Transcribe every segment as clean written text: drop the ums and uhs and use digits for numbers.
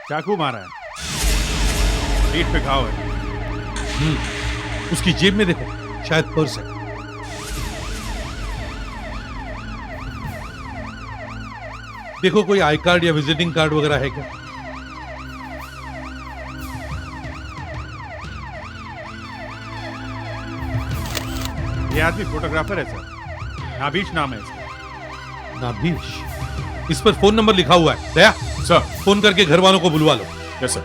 चाकू मारा है, पीठ पे घाव है। उसकी जेब में देखो, शायद पर्स है। देखो कोई आई कार्ड या विजिटिंग कार्ड वगैरह है क्या? ये आदमी फोटोग्राफर है सर, नाबीश नाम है इसका। नाबीश? इस पर फोन नंबर लिखा हुआ है। दया सर। फोन करके घर वालों को बुलवा लो। Yes sir.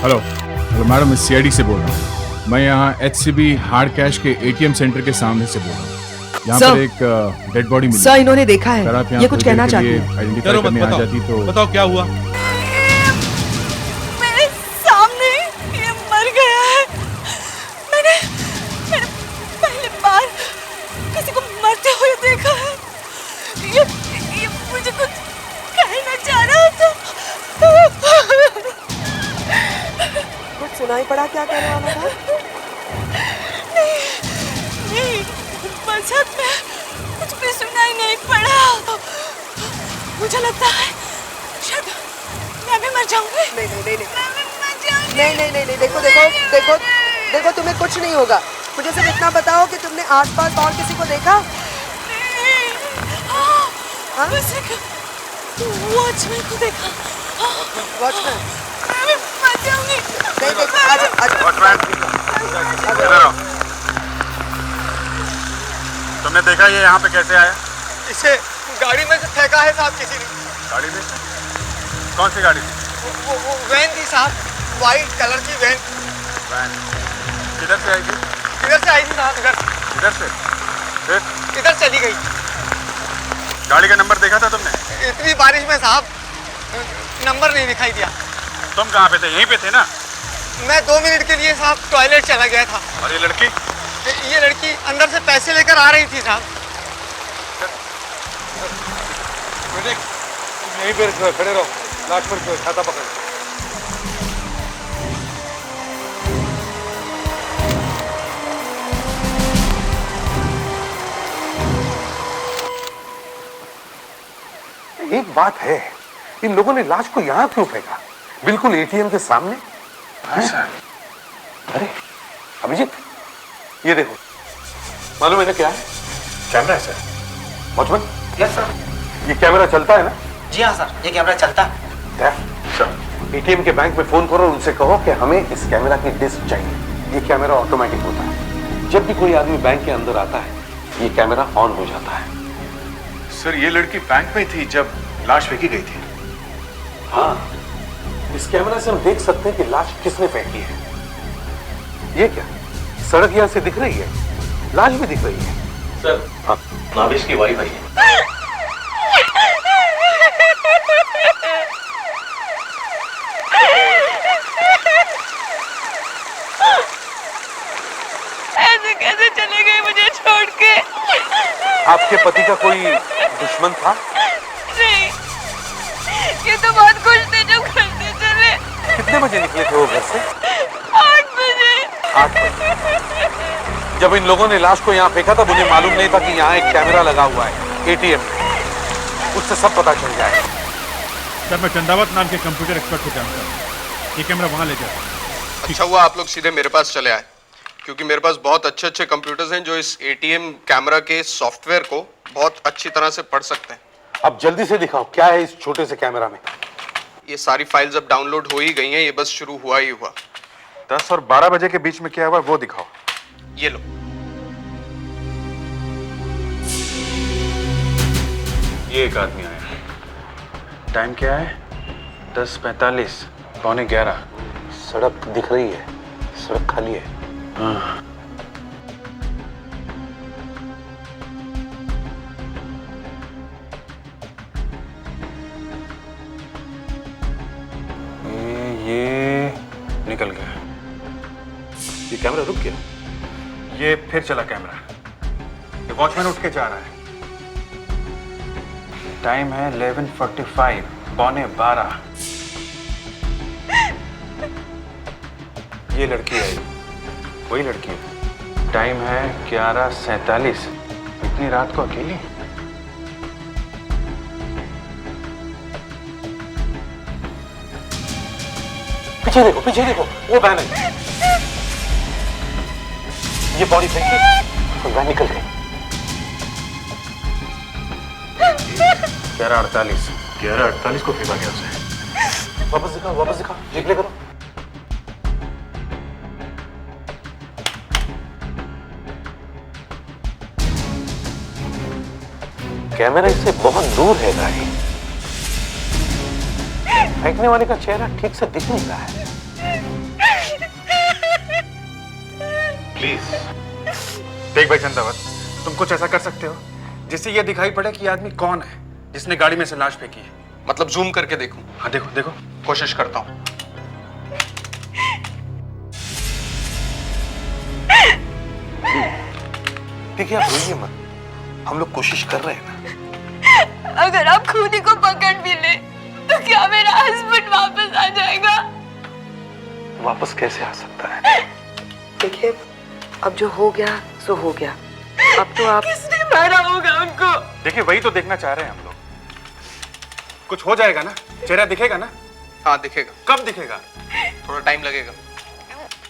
Hello hello madam, मैं सीआईडी से बोल रहा हूँ। मैं यहाँ एचसीबी हार्ड कैश के एटीएम सेंटर के सामने से बोल रहा हूँ। यहाँ पर एक डेड बॉडी मिली। सर, इन्होंने देखा अगर आप है, यहाँ ये कुछ थोड़ी देर कहना के चाहती लिए है। आइडेंटिफाई करो मत, करने आ बताओ जाती तो। बताओ क्या हुआ? मेरे सामने ये मर गया है। मैंने पहली बार किसी को मरते हुए देखा है। ये मुझे कुछ कहना चाह रहा था। कुछ सुनाई पड़ा क्या कहने वाला था? नहीं, मज़हब में कुछ भी सुनाई नहीं पड़ा। मुझे लगता है शायद मैं भी मर जाऊंगी। नहीं नहीं नहीं नहीं मैं भी मर जाऊंगी। नहीं नहीं नहीं नहीं, देखो देखो देखो देखो, तुम्हें कुछ नहीं होगा। मुझे सिर्फ इतना बताओ कि तुमने आसपास और किसी को देखा? नहीं। हाँ? किसी को वॉचमैन को देखा। वॉचमैन? मैं भी मर जाऊंगी। नहीं देखो, आजा इधर आओ। तुमने देखा ये यहाँ पे कैसे आया? इसे गाड़ी में से फेंका है साहब किसी ने। गाड़ी में? कौन सी गाड़ी? वो वैन थी साहब, वाइट कलर की वैन। वैन किधर से आई थी? इधर से आई थी साहब, इधर से? फिर इधर चली गई। गाड़ी का नंबर देखा था तुमने? इतनी बारिश में साहब नंबर नहीं दिखाई दिया। तुम कहाँ पे थे? यहीं पे थे ना? मैं 2 मिनट के लिए साहब टॉयलेट चला गया था। और ये लड़की? ये लड़की अंदर से पैसे लेकर आ रही थी साहब। यहीं पे खड़े रहो, लाश पर छाता पकड़। एक बात है, इन लोगों ने लाश को यहां क्यों फेंका? बिल्कुल एटीएम के सामने। अरे अभिजीत, ये देखो, मालूम है ना क्या है? कैमरा है सर। वॉचमैन? Yes sir. ये कैमरा चलता है ना? जी हाँ सर, ये कैमरा चलता है। सर, एटीएम के बैंक में फोन करो और उनसे कहो कि हमें इस कैमरा की डिस्क चाहिए। ये कैमरा ऑटोमेटिक होता है, जब भी कोई आदमी बैंक के अंदर आता है ये कैमरा ऑन हो जाता है। सर, ये लड़की बैंक में थी जब लाश फेंकी गई थी। हाँ, इस कैमरा से हम देख सकते हैं कि लाश किसने फेंकी है। ये क्या, सड़क यहां से दिख रही है, लाश भी दिख रही है। सर, हाँ, नाविश की वाइफ आई है। ऐसे कैसे चले गए मुझे छोड़ के? आपके पति का कोई दुश्मन था? नहीं, ये तो बहुत खुश थे जब घर से चले। कितने बजे निकले थे वो घर से? 8 बजे। 8 बजे। जब इन लोगों ने लाश को यहाँ फेंका तब उन्हें मालूम नहीं था कि यहाँ एक कैमरा लगा हुआ है एटीएम में। उससे सब पता चल जाएगा। सर, मैं चंदावत नाम के कंप्यूटर एक्सपर्ट को जानता हूँ, ये कैमरा वहाँ ले जाता। अच्छा हुआ आप लोग सीधे मेरे पास चले आए, क्योंकि मेरे पास बहुत अच्छे अच्छे कंप्यूटर्स हैं जो इस एटीएम कैमरा के सॉफ्टवेयर को बहुत अच्छी तरह से पढ़ सकते हैं। अब जल्दी से दिखाओ क्या है इस छोटे से कैमरा में। ये सारी फाइल्स अब डाउनलोड हो ही गई हैं, ये बस शुरू हुआ ही हुआ। 10 और 12 बजे के बीच में क्या हुआ वो दिखाओ। ये लो। ये एक आदमी आया है। टाइम क्या है? 10:45, 11:45। सड़क दिख रही है, सड़क खाली है। हाँ। ये निकल गया। ये कैमरा रुक गया। ये फिर चला कैमरा। ये वॉचमैन उठ के जा रहा है। टाइम है 11:45, 11:45। ये लड़की आई, वही लड़की है। टाइम है 11:47। इतनी रात को अकेली? पीछे देखो, वो वैन है। ये बॉडी फेंकी और वैन निकल गई। 11:48। 11:48 को फेंका गया उसे। वापस दिखा, रिप्ले करो। कैमरा इससे बहुत दूर है भाई। फेंकने वाले का चेहरा ठीक से दिख नहीं रहा है। प्लीज देख भाई चंदावत, तुम कुछ ऐसा कर सकते हो जिससे यह दिखाई पड़े कि ये आदमी कौन है जिसने गाड़ी में से लाश फेंकी है। मतलब जूम करके देखूं? हाँ देखो, कोशिश करता हूं। देखिए आप रोइए मत, हम लोग कोशिश कर रहे हैं ना। अगर आप खूनी को पकड़ भी ले तो क्या मेरा हस्बैंड वापस आ जाएगा? वापस कैसे आ सकता है? देखिए, अब जो हो गया सो हो गया। अब तो आप किसने मारा होगा उनको? देखिए वही तो देखना चाह रहे हैं हम लोग। कुछ हो जाएगा ना? चेहरा दिखेगा ना? हाँ दिखेगा। कब दिखेगा? थोड़ा टाइम लगेगा।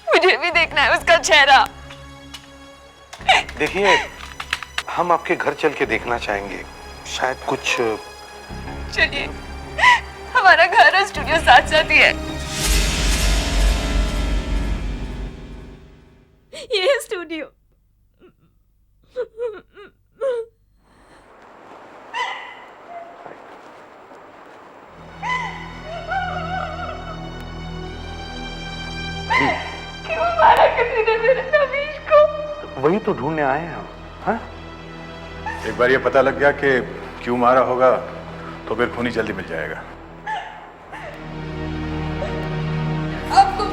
मुझे भी देखना है उसका चेहरा। देखिए हम आपके घर चल के देखना चाहेंगे, शायद कुछ। चलिए, हमारा घर और स्टूडियो साथ साथ ही है। ये है स्टूडियो। क्यों मारा किसी ने मेरे नवीश को? वही तो ढूंढने आए हैं हम। हाँ? एक बार ये पता लग गया कि क्यों मारा होगा तो फिर खूनी जल्दी मिल जाएगा। आपको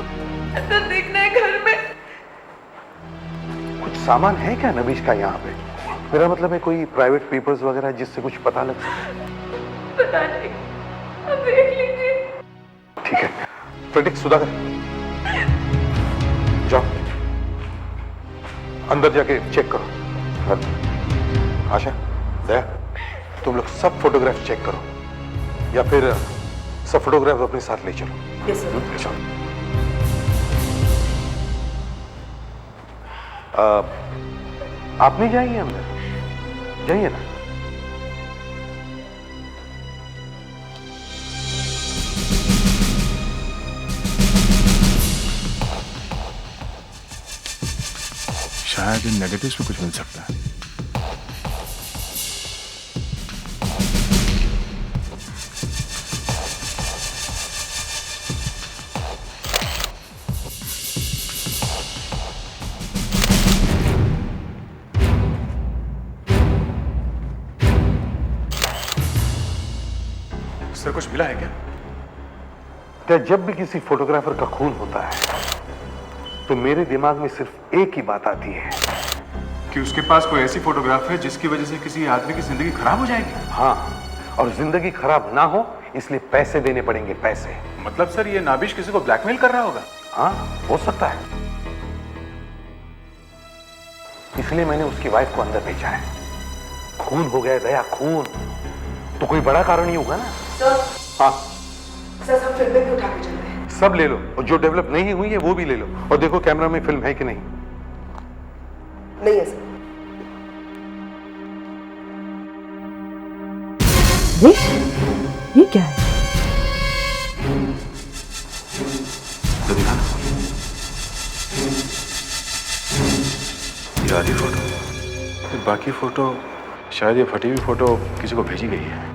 अंदर देखना है घर में? कुछ सामान है क्या नबीश का यहाँ पे? मेरा मतलब है कोई प्राइवेट पेपर्स वगैरह जिससे कुछ पता लग सके। पता नहीं, अब देख लीजिए। ठीक है, प्रतीक सुधाकर जाओ अंदर जाके चेक करो। आशा, दया, तुम लोग सब फोटोग्राफ चेक करो, या फिर सब फोटोग्राफ अपने साथ ले चलो। Yes sir. चलो। आप नहीं जाएंगे अंदर? जाइए ना। शायद इन नेगेटिव्स में कुछ मिल सकता है। सर कुछ मिला है क्या? क्या जब भी किसी फोटोग्राफर का खून होता है तो मेरे दिमाग में सिर्फ एक ही बात आती है कि उसके पास कोई ऐसी फोटोग्राफ है जिसकी वजह से किसी आदमी की जिंदगी खराब हो जाएगी। हाँ, और जिंदगी खराब ना हो इसलिए पैसे देने पड़ेंगे, पैसे। मतलब सर ये नाबिश किसी को ब्लैकमेल कर रहा होगा? हाँ, हो सकता है। इसलिए मैंने उसकी वाइफ को अंदर भेजा है। खून हो गया दया, खून तो कोई बड़ा कारण ही होगा ना। सर, हाँ सर सब फिल्में भी उठा के चल रहे हैं। सब ले लो, और जो डेवलप नहीं हुई है वो भी ले लो, और देखो कैमरा में फिल्म है कि नहीं। नहीं है सर। ये क्या है? तो दिखाना। ये आधी फोटो, फिर बाकी फोटो शायद ये फटी हुई फोटो किसी को भेजी गई है।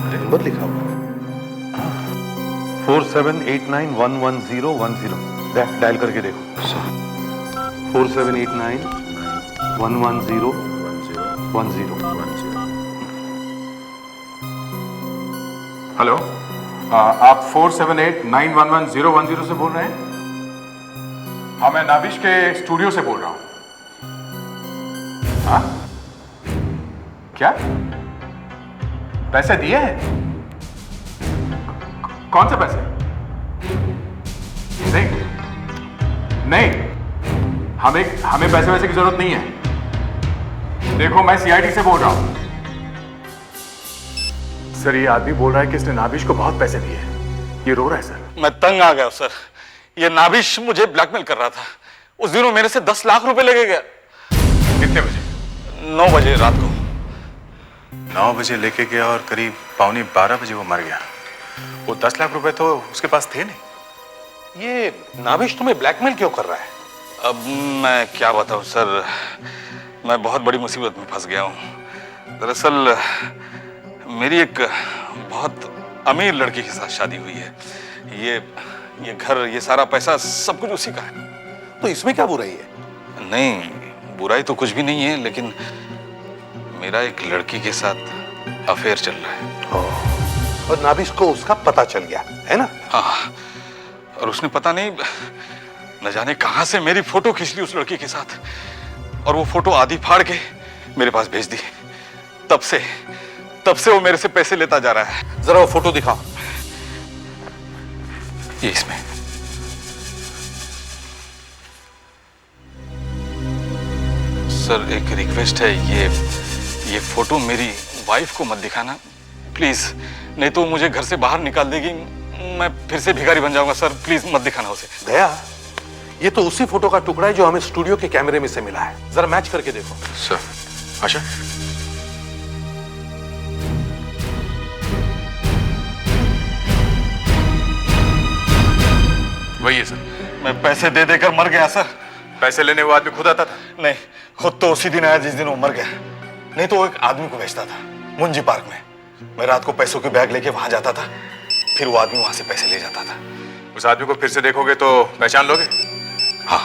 नंबर लिखा हुआ 4789110110। डायल करके देखो। 4789110110। हेलो, आप 4789110110 से बोल रहे हैं? हाँ, मैं नाबिश के स्टूडियो से बोल रहा हूँ। हाँ? क्या? पैसे दिए हैं? कौन से पैसे? नहीं, नहीं, हमें पैसे वैसे की जरूरत नहीं है। देखो मैं सीआईडी से बोल रहा हूं। सर ये आदमी बोल रहा है कि इसने नाभिश को बहुत पैसे दिए। ये रो रहा है सर। मैं तंग आ गया सर। ये नाभिश मुझे ब्लैकमेल कर रहा था। उस दिनों मेरे से 10 लाख रुपए लेके गया। कितने बजे? 9 बजे रात को। 9 बजे लेके गया और करीब 11:15 बजे वो मर गया। वो 10 लाख रुपए तो उसके पास थे नहीं। ये नाभिश तुम्हें ब्लैकमेल क्यों कर रहा है? अब मैं क्या बताऊं सर, मैं बहुत बड़ी मुसीबत में फंस गया हूं। दरअसल मेरी एक बहुत अमीर लड़की के साथ शादी हुई है। ये घर, ये सारा पैसा सब कुछ उसी का है। तो इसमें क्या बुराई है? नहीं, बुराई तो कुछ भी नहीं है, लेकिन मेरा एक लड़की के साथ अफेयर चल रहा है। और नाभिश को उसका पता चल गया है ना? हाँ, और उसने पता नहीं न जाने कहां से मेरी फोटो खींच ली उस लड़की के साथ, और वो फोटो आधी फाड़ के मेरे पास भेज दी। तब से वो मेरे से पैसे लेता जा रहा है। जरा वो फोटो दिखाओ। ये इसमें। सर एक रिक्वेस्ट है, ये फोटो मेरी वाइफ को मत दिखाना प्लीज, नहीं तो मुझे घर से बाहर निकाल देगी। मैं फिर से भिखारी बन जाऊंगा सर, प्लीज मत दिखाना उसे। दया, ये तो उसी फोटो का टुकड़ा है जो हमें स्टूडियो के कैमरे में से मिला है। जरा मैच करके देखो। सर आशा, वही है सर। मैं पैसे दे देकर मर गया सर। पैसे लेने वो आदमी खुद आता था? नहीं, खुद तो उसी दिन आया जिस दिन वो मर गया। नहीं तो वो एक आदमी को भेजता था मुंजी पार्क में। मैं रात को पैसों की बैग लेके वहां जाता था, फिर वो आदमी वहां से पैसे ले जाता था। उस आदमी को फिर से देखोगे तो पहचान लोगे? हाँ।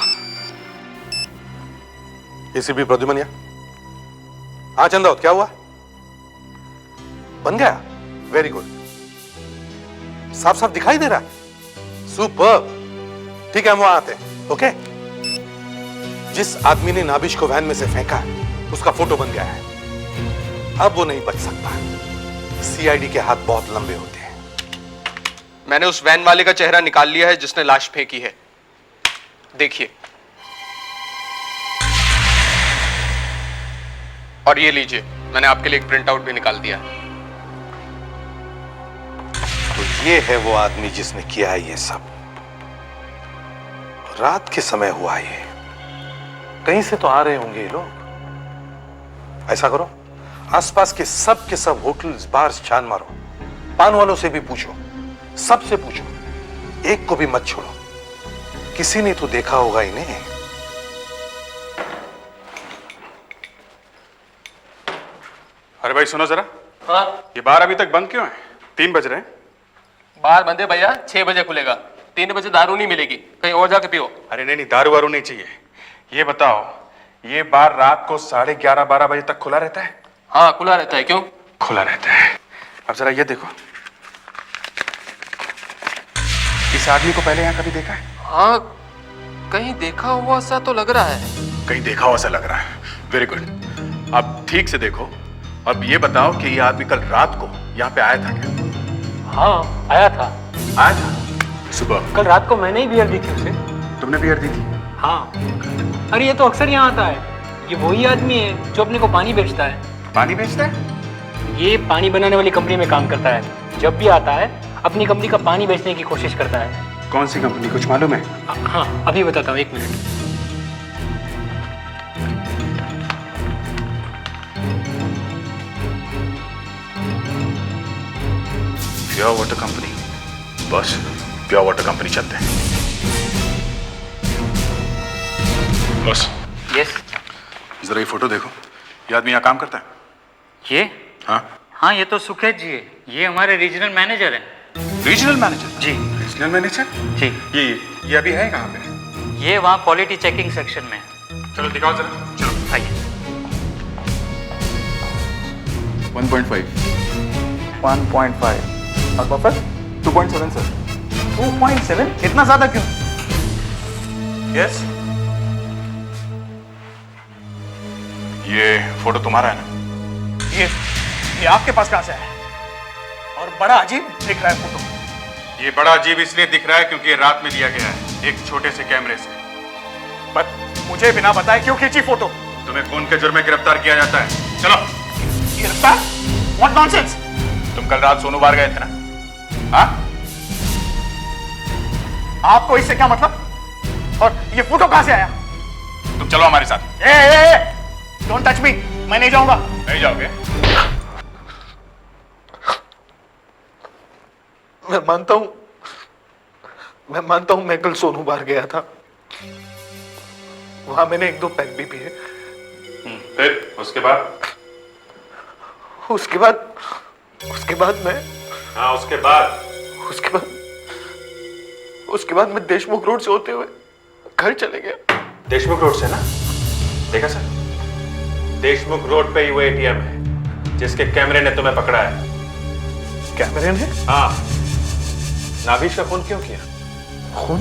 एसीपी प्रद्युमन, हाँ चंदावत, क्या हुआ? बन गया? Very good. साफ साफ दिखाई दे रहा है। सुपर। ठीक है, हम वहां आते हैं। ओके? जिस आदमी ने नाभिश को वैन में से फेंका उसका फोटो बन गया है। अब वो नहीं बच सकता। सीआईडी के हाथ बहुत लंबे होते हैं। मैंने उस वैन वाले का चेहरा निकाल लिया है जिसने लाश फेंकी है। देखिए, और ये लीजिए, मैंने आपके लिए एक प्रिंट आउट भी निकाल दिया है। तो ये है वो आदमी जिसने किया है ये सब। रात के समय हुआ ये। कहीं से तो आ रहे होंगे ये लोग। ऐसा करो, आसपास के सब होटल्स, बार्स छान मारो। पान वालों से भी पूछो, सबसे पूछो, एक को भी मत छोड़ो। किसी ने तो देखा होगा इन्हें। अरे भाई सुनो जरा। हाँ? ये बार अभी तक बंद क्यों है? 3 बज रहे हैं। बाहर बंद है भैया, 6 बजे खुलेगा। 3 बजे दारू नहीं मिलेगी, कहीं और जाके पियो। अरे नहीं, दारू वारू नहीं चाहिए। ये बताओ, ये बार रात को 11:30-12 बजे तक खुला रहता है? हाँ खुला रहता है। क्यों? खुला रहता है। अब जरा ये देखो, इस आदमी को पहले यहाँ कभी देखा है? हाँ, कहीं देखा हुआ सा तो लग रहा है। कहीं देखा हुआ सा लग रहा है। Very good. अब ठीक से देखो। अब ये बताओ कि ये आदमी कल रात को यहाँ पे आया था क्या? हाँ आया था। आया था? सुबह? कल रात को मैंने ही बियर दी थी उसे। तुमने बियर दी थी? हाँ। अरे ये तो अक्सर यहाँ आता है। ये वही आदमी है जो अपने को पानी बेचता है। पानी बेचता है? ये पानी बनाने वाली कंपनी में काम करता है। जब भी आता है अपनी कंपनी का पानी बेचने की कोशिश करता है। कौन सी कंपनी, कुछ मालूम है? हाँ अभी बताता हूँ, 1 मिनट। Pure water company. बस प्योर वाटर कंपनी चलते हैं। बस। यस। जरा ये फोटो देखो। ये आदमी यहाँ काम करता है? ये? हाँ हाँ, ये तो सुखेत जी है। ये हमारे रीजनल मैनेजर हैं। Regional manager? जी। Regional manager? जी। ये अभी है कहाँ पे? ये वहाँ क्वालिटी चेकिंग सेक्शन में। चलो दिखाओ जरा। चलो आइए। 1.5। 1.5 और बफर 2.7 सर। 2.7? इतना ज्यादा क्यों? यस। ये फोटो तुम्हारा है ना? ये आपके पास कहां से है? और बड़ा अजीब दिख रहा है फोटो। ये बड़ा अजीब इसलिए दिख रहा है क्योंकि ये रात में लिया गया है, एक छोटे से कैमरे से। पर मुझे बिना बताए क्यों खींची फोटो? तुम्हें खून के जुर्म में गिरफ्तार किया जाता है। चलो। गिरफ्तार? What nonsense? तुम कल रात सोनू बार गए थे ना? हाँ? आपको इससे क्या मतलब? और ये फोटो कहां से आया? तुम चलो हमारे साथ। डोंट टच मी, मैं नहीं जाऊंगा। नहीं जाओगे? मैं मानता हूं मैं कल सोनू बार गया था। वहां मैंने 1-2 पैक भी पिए। फिर उसके बाद? उसके बाद मैं हाँ, उसके बाद मैं देशमुख रोड से होते हुए घर चले गया। देशमुख रोड से ना? देखा सर, देशमुख रोड पे ही वो एटीएम है जिसके कैमरे ने तुम्हें पकड़ा है। कैमरे ने? हाँ। नाभिश का खून क्यों किया? खून?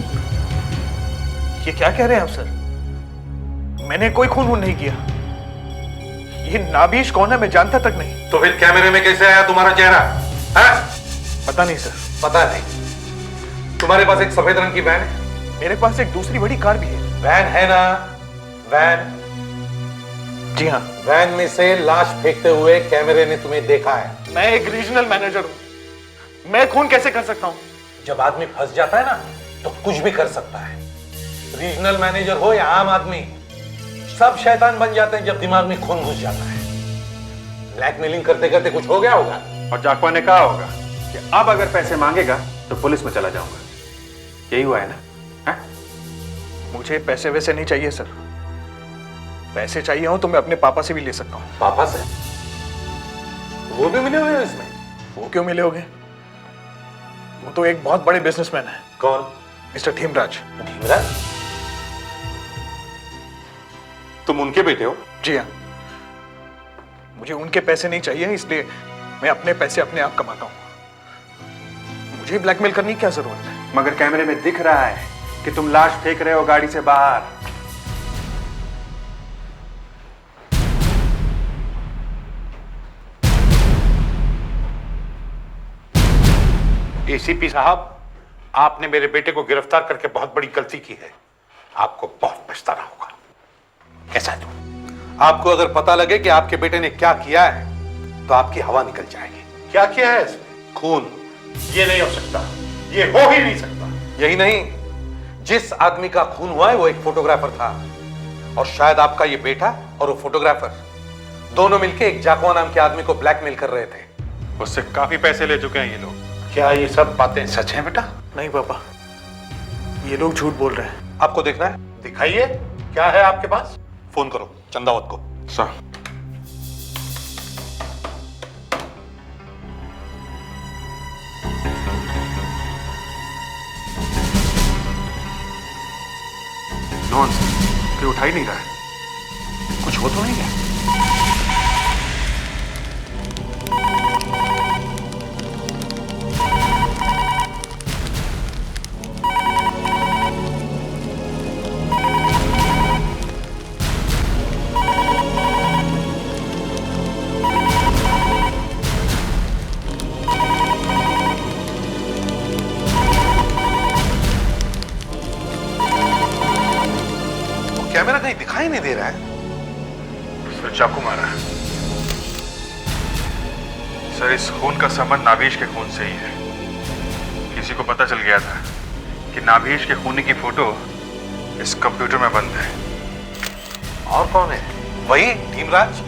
ये क्या कह रहे हैं आप सर? मैंने कोई खून नहीं किया। ये नाभिश कौन है मैं जानता तक नहीं। तो फिर कैमरे में कैसे आया तुम्हारा चेहरा? हाँ? पता नहीं सर। पता नहीं? तुम्हारे पास एक सफेद रंग की वैन है? मेरे पास एक दूसरी बड़ी कार भी है। वैन है ना? वैन? जी हाँ। वैन में से लाश फेंकते हुए कैमरे ने तुम्हें देखा है। मैं एक रीजनल मैनेजर हूं, मैं खून कैसे कर सकता हूं? जब आदमी फंस जाता है ना तो कुछ भी कर सकता है। रीजनल मैनेजर हो या आम आदमी, सब शैतान बन जाते हैं जब दिमाग में खून घुस जाता है। ब्लैकमेलिंग करते करते कुछ हो गया होगा और जाकवा ने कहा होगा कि अब अगर पैसे मांगेगा तो पुलिस में चला जाऊंगा। यही हुआ है ना? मुझे पैसे वैसे नहीं चाहिए सर। पैसे चाहिए हो तो मैं अपने पापा से भी ले सकता हूँ। पापा से? वो भी मिले हुए हैं इसमें? वो क्यों मिले होंगे? वो तो एक बहुत बड़े बिजनेसमैन है। कौन? मिस्टर धीमराज। धीमराज? तुम उनके बेटे हो? जी हाँ। मुझे उनके पैसे नहीं चाहिए, इसलिए मैं अपने पैसे अपने आप कमाता हूँ। मुझे ब्लैकमेल करने की क्या जरूरत है? मगर कैमरे में दिख रहा है कि तुम लाश फेंक रहे हो गाड़ी से बाहर। एसीपी साहब, आपने मेरे बेटे को गिरफ्तार करके बहुत बड़ी गलती की है। आपको बहुत पछताना होगा। कैसा है तुम? आपको अगर पता लगे कि आपके बेटे ने क्या किया है तो आपकी हवा निकल जाएगी। क्या किया है इसने? खून। ये नहीं हो सकता, ये हो ही नहीं सकता। यही नहीं, जिस आदमी का खून हुआ है वो एक फोटोग्राफर था, और शायद आपका ये बेटा और वो फोटोग्राफर दोनों मिलकर एक जाकवा नाम के आदमी को ब्लैकमेल कर रहे थे। उससे काफी पैसे ले चुके हैं ये लोग। क्या ये सब बातें सच हैं बेटा? नहीं पापा, ये लोग झूठ बोल रहे हैं। आपको देखना है? दिखाइए, क्या है आपके पास? फोन करो चंदावत को। सर। कोई उठा ही नहीं रहा है। कुछ हो तो नहीं गया? कैमरा कहीं दिखाई नहीं दे रहा है। उसने चाकू मारा है। सर, इस खून का संबंध नाभिश के खून से ही है। किसी को पता चल गया था कि नाभिश के खूनी की फोटो इस कंप्यूटर में बंद है। और कौन है? वही धीमराज।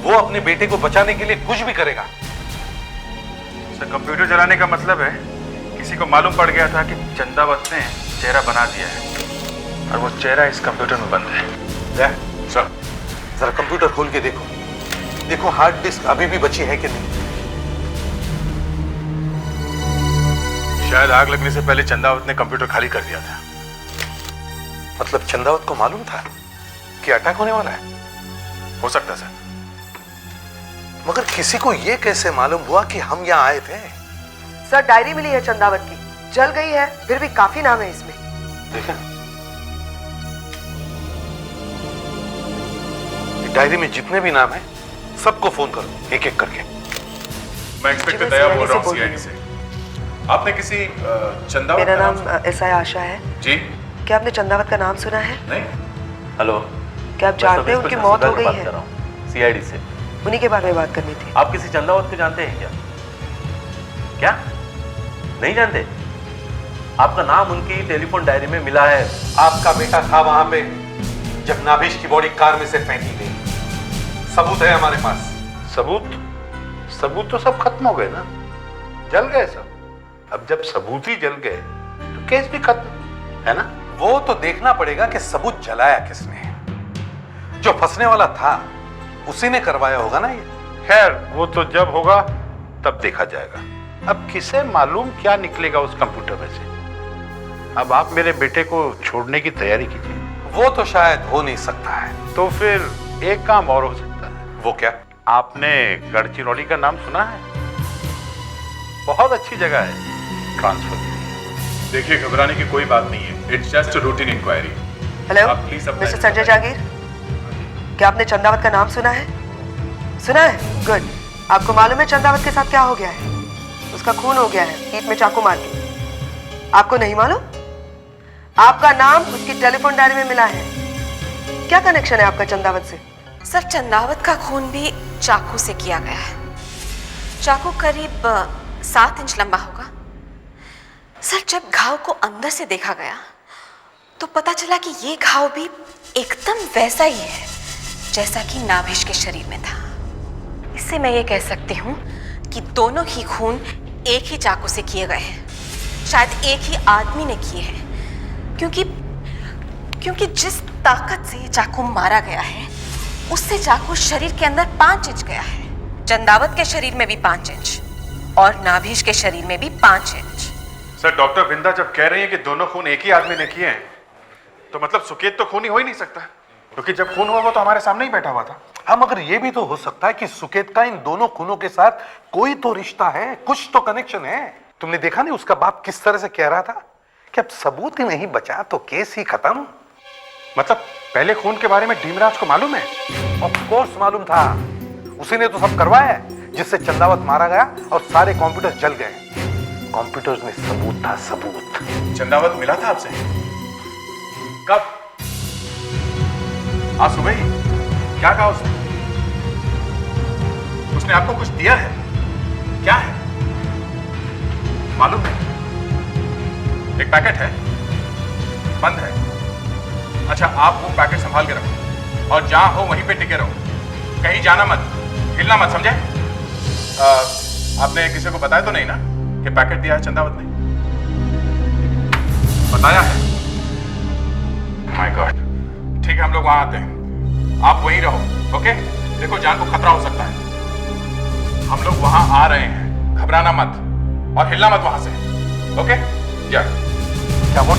वो अपने बेटे को बचाने के लिए कुछ भी करेगा। सर, कंप्यूटर चलाने का मतलब है किसी को मालूम पड़ गया था कि चंदावत ने चेहरा बना दिया है और वो चेहरा इस कंप्यूटर में बंद है। सर, जरा कंप्यूटर खोल के देखो। देखो हार्ड डिस्क अभी भी बची है कि नहीं। शायद आग लगने से पहले चंदावत ने कंप्यूटर खाली कर दिया था। मतलब चंदावत को मालूम था कि अटैक होने वाला है? हो सकता सर। मगर किसी को यह कैसे मालूम हुआ कि हम यहाँ आए थे? सर, डायरी मिली है चंदावत की, जल गई है, फिर भी काफी नाम है इसमें। देखा, डायरी में जितने भी नाम हैं सबको फोन करो एक एक करके। मैं इंस्पेक्टर दया बोल रहा हूँ सीआईडी से। आपने किसी चंदावत? मेरा नाम एसआई आशा है। जी। क्या आपने चंदावत का नाम सुना है? नहीं। हेलो, क्या आप जानते हो उनकी मौत हो गई है? सीआईडी से। उन्हीं के बारे में बात करनी थी। आप किसी चंदावत को जानते हैं क्या? क्या नहीं जानते? आपका नाम उनकी टेलीफोन डायरी में मिला है। आपका बेटा था वहां पे जब नाभिश की बॉडी कार में से फेंकी गई। सबूत है हमारे पास। सबूत तो सब खत्म हो गए ना, जल गए सब। अब जब सबूत ही जल गए तो केस भी खत्म है ना। वो तो देखना पड़ेगा कि सबूत जलाया किसने। जो फंसने वाला था उसी ने करवाया होगा ना ये। खैर वो तो जब होगा तब देखा जाएगा। अब किसे मालूम क्या निकलेगा उस कंप्यूटर में से। अब आप मेरे बेटे को छोड़ने की तैयारी कीजिए। वो तो शायद हो नहीं सकता है। तो फिर एक काम और हो सकता है। वो क्या? आपने गढ़चिरौली का नाम सुना है? बहुत अच्छी जगह है ट्रांसफर के लिए। देखिए, घबराने की कोई बात नहीं है। It's just a routine inquiry. Hello mister Sanjay Jagir, क्या आपने चंदावत का नाम सुना है? सुना है? गुड। आपको मालूम है चंदावत के साथ क्या हो गया है? उसका खून हो गया है पीठ में चाकू मार के। आपको नहीं मालूम? आपका नाम उसकी टेलीफोन डायरी में मिला है। क्या कनेक्शन है आपका चंदावत से? सर, चंदावत का खून भी चाकू से किया गया है। चाकू करीब 7 इंच लंबा होगा। सर, जब घाव को अंदर से देखा गया तो पता चला कि ये घाव भी एकदम वैसा ही है जैसा कि नाभिश के शरीर में था। इससे मैं ये कह सकती हूँ कि दोनों ही खून एक ही चाकू से किए गए हैं। शायद एक ही आदमी ने किए हैं, क्योंकि जिस ताकत से ये चाकू मारा गया है उससे चाकू शरीर के अंदर 5 इंच गया है। चंदावत के शरीर में भी 5 इंच और नाभिश के शरीर में भी 5 इंच। सर, डॉक्टर बिंदा जब कह रही है कि दोनों खून एक ही आदमी ने किए हैं, तो मतलब सुकेत तो खून ही हो ही नहीं सकता, क्योंकि जब खून हुआ वो तो हमारे सामने ही बैठा हुआ था। हम मगर ये भी तो हो सकता है कि सुकेत का इन दोनों खूनों के साथ कोई तो रिश्ता है, कुछ तो कनेक्शन है। तुमने देखा नहीं उसका बाप किस तरह से कह रहा था कि अब सबूत ही नहीं बचा तो केस ही खत्म। मतलब पहले खून के बारे में ढीमराज को मालूम है? ऑफ कोर्स मालूम था। उसी ने तो सब करवाया जिससे चंदावत मारा गया और सारे कंप्यूटर जल गए। कंप्यूटर्स में सबूत था, सबूत। चंदावत मिला था आपसे? कब? आज सुबह ही? क्या कहा उसने? उसने आपको कुछ दिया है? क्या है? मालूम नहीं। एक पैकेट है, बंद है। अच्छा, आप वो पैकेट संभाल के रखो और जहां हो वहीं पे टिके रहो। कहीं जाना मत, हिलना मत, समझे? आपने किसी को बताया तो नहीं ना कि पैकेट दिया है चंदावत ने? बताया है? My God. ठीक है, हम लोग वहां आते हैं, आप वहीं रहो। ओके? देखो, जान को खतरा हो सकता है। हम लोग वहां आ रहे हैं, घबराना मत और हिलना मत वहां से। ओके? या क्या बोल?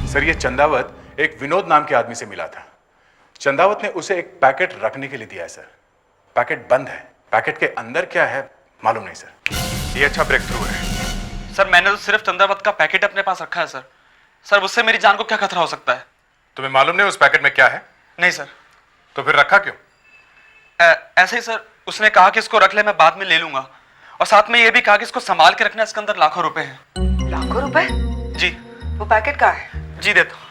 सर, ये चंदावत एक विनोद नाम के आदमी से मिला था। चंदावत ने उसे एक पैकेट रखने के लिए दिया है सर। पैकेट बंद है। पैकेट के अंदर क्या है मालूम नहीं सर। ये अच्छा ब्रेक थ्रू है। सर, मैंने तो सिर्फ चंदावत का पैकेट अपने पास रखा है सर। सर, उससे मेरी जान को क्या खतरा हो सकता है? तुम्हें मालूम नहीं उस पैकेट में क्या है? नहीं सर। तो फिर रखा क्यों? ऐसे ही सर, उसने कहा कि इसको रख ले, मैं बाद में ले लूंगा। और साथ में ये भी कहा कि इसको संभाल के रखना, इसके अंदर लाखों रुपए हैं। लाखों रुपए? जी। वो पैकेट कहाँ है? जी देता।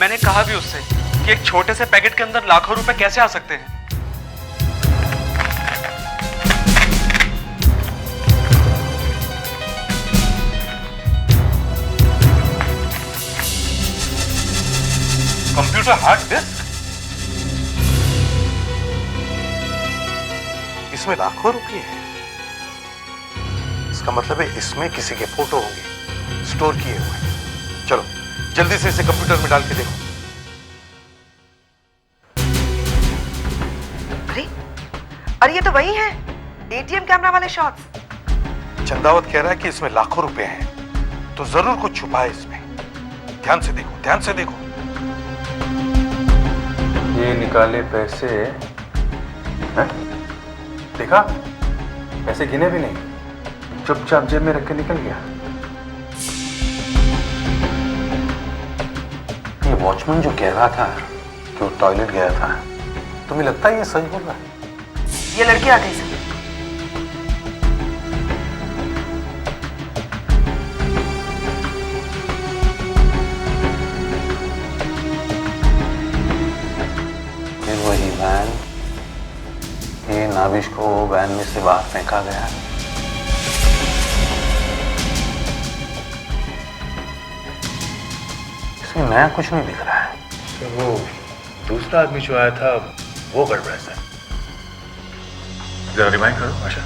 मैंने कहा भी उससे कि एक छोटे से पैकेट के अंदर लाखों रुपए कैसे आ सकते हैं। Computer hard disk? इसमें लाखों रुपए हैं। इसका मतलब है इसमें किसी के फोटो होंगे स्टोर किए हुए। चलो जल्दी से इसे कंप्यूटर में डाल के देखो। अरे ये तो वही है, एटीएम कैमरा वाले शॉट्स। चंदावत कह रहा है कि इसमें लाखों रुपए हैं, तो जरूर कुछ छुपा है इसमें। ध्यान से देखो, ध्यान से देखो। ये निकाले पैसे हैं? देखा, पैसे गिने भी नहीं, चुपचाप जेब में रख के निकल गया। ये वॉचमैन जो कह रहा था कि वो टॉयलेट गया था, तुम्हें लगता है ये सच बोल रहा है? ये लड़की आ गई सर। रविश को वैन में से बाहर फेंका गया। इसमें नया कुछ नहीं दिख रहा है। तो वो दूसरा आदमी जो आया था वो गड़बड़ है सर। जरा रिमाइंड करो आशा।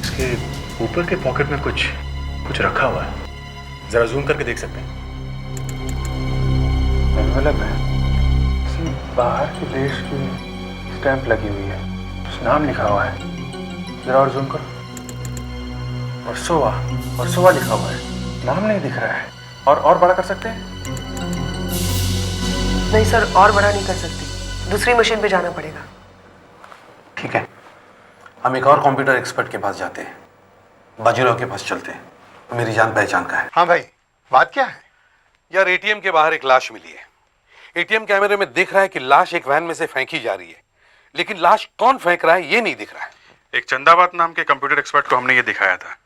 इसके ऊपर के पॉकेट में कुछ रखा हुआ है, जरा जूम करके देख सकते हैं। एनवेलप है, किसी बाहर के देश की स्टैंप लगी हुई है, कुछ नाम लिखा हुआ है। जरा और जूम करो। वर्सोवा लिखा हुआ है, नाम नहीं दिख रहा है। और बड़ा कर सकते हैं? नहीं सर, और बड़ा नहीं कर सकती, दूसरी मशीन पे जाना पड़ेगा। ठीक है, हम एक और कंप्यूटर एक्सपर्ट के पास जाते हैं, बाजीराव के पास चलते हैं, मेरी जान पहचान का है। हाँ भाई, बात क्या है? यार एटीएम के बाहर एक लाश मिली है। एटीएम कैमरे में दिख रहा है कि लाश एक वैन में से फेंकी जा रही है, लेकिन लाश कौन फेंक रहा है ये नहीं दिख रहा है। एक चंदावत नाम के कंप्यूटर एक्सपर्ट को हमने ये दिखाया था।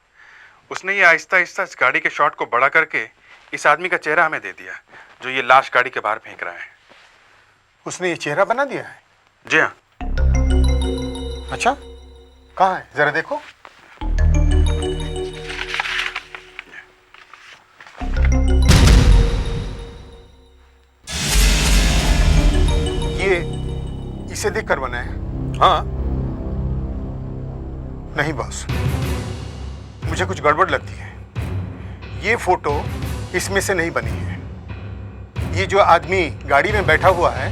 उसने ये आहिस्ता आहिस्ता इस गाड़ी के शॉट को बड़ा करके इस आदमी का चेहरा हमें दे दिया, जो ये लाश गाड़ी के बाहर फेंक रहा है। उसने ये चेहरा बना दिया है? जी हाँ। अच्छा, कहाँ है, जरा देखो। ये इसे देखकर बना है? हाँ। नहीं बॉस, मुझे कुछ गड़बड़ लगती है। ये फोटो इसमें से नहीं बनी है। ये जो आदमी गाड़ी में बैठा हुआ है,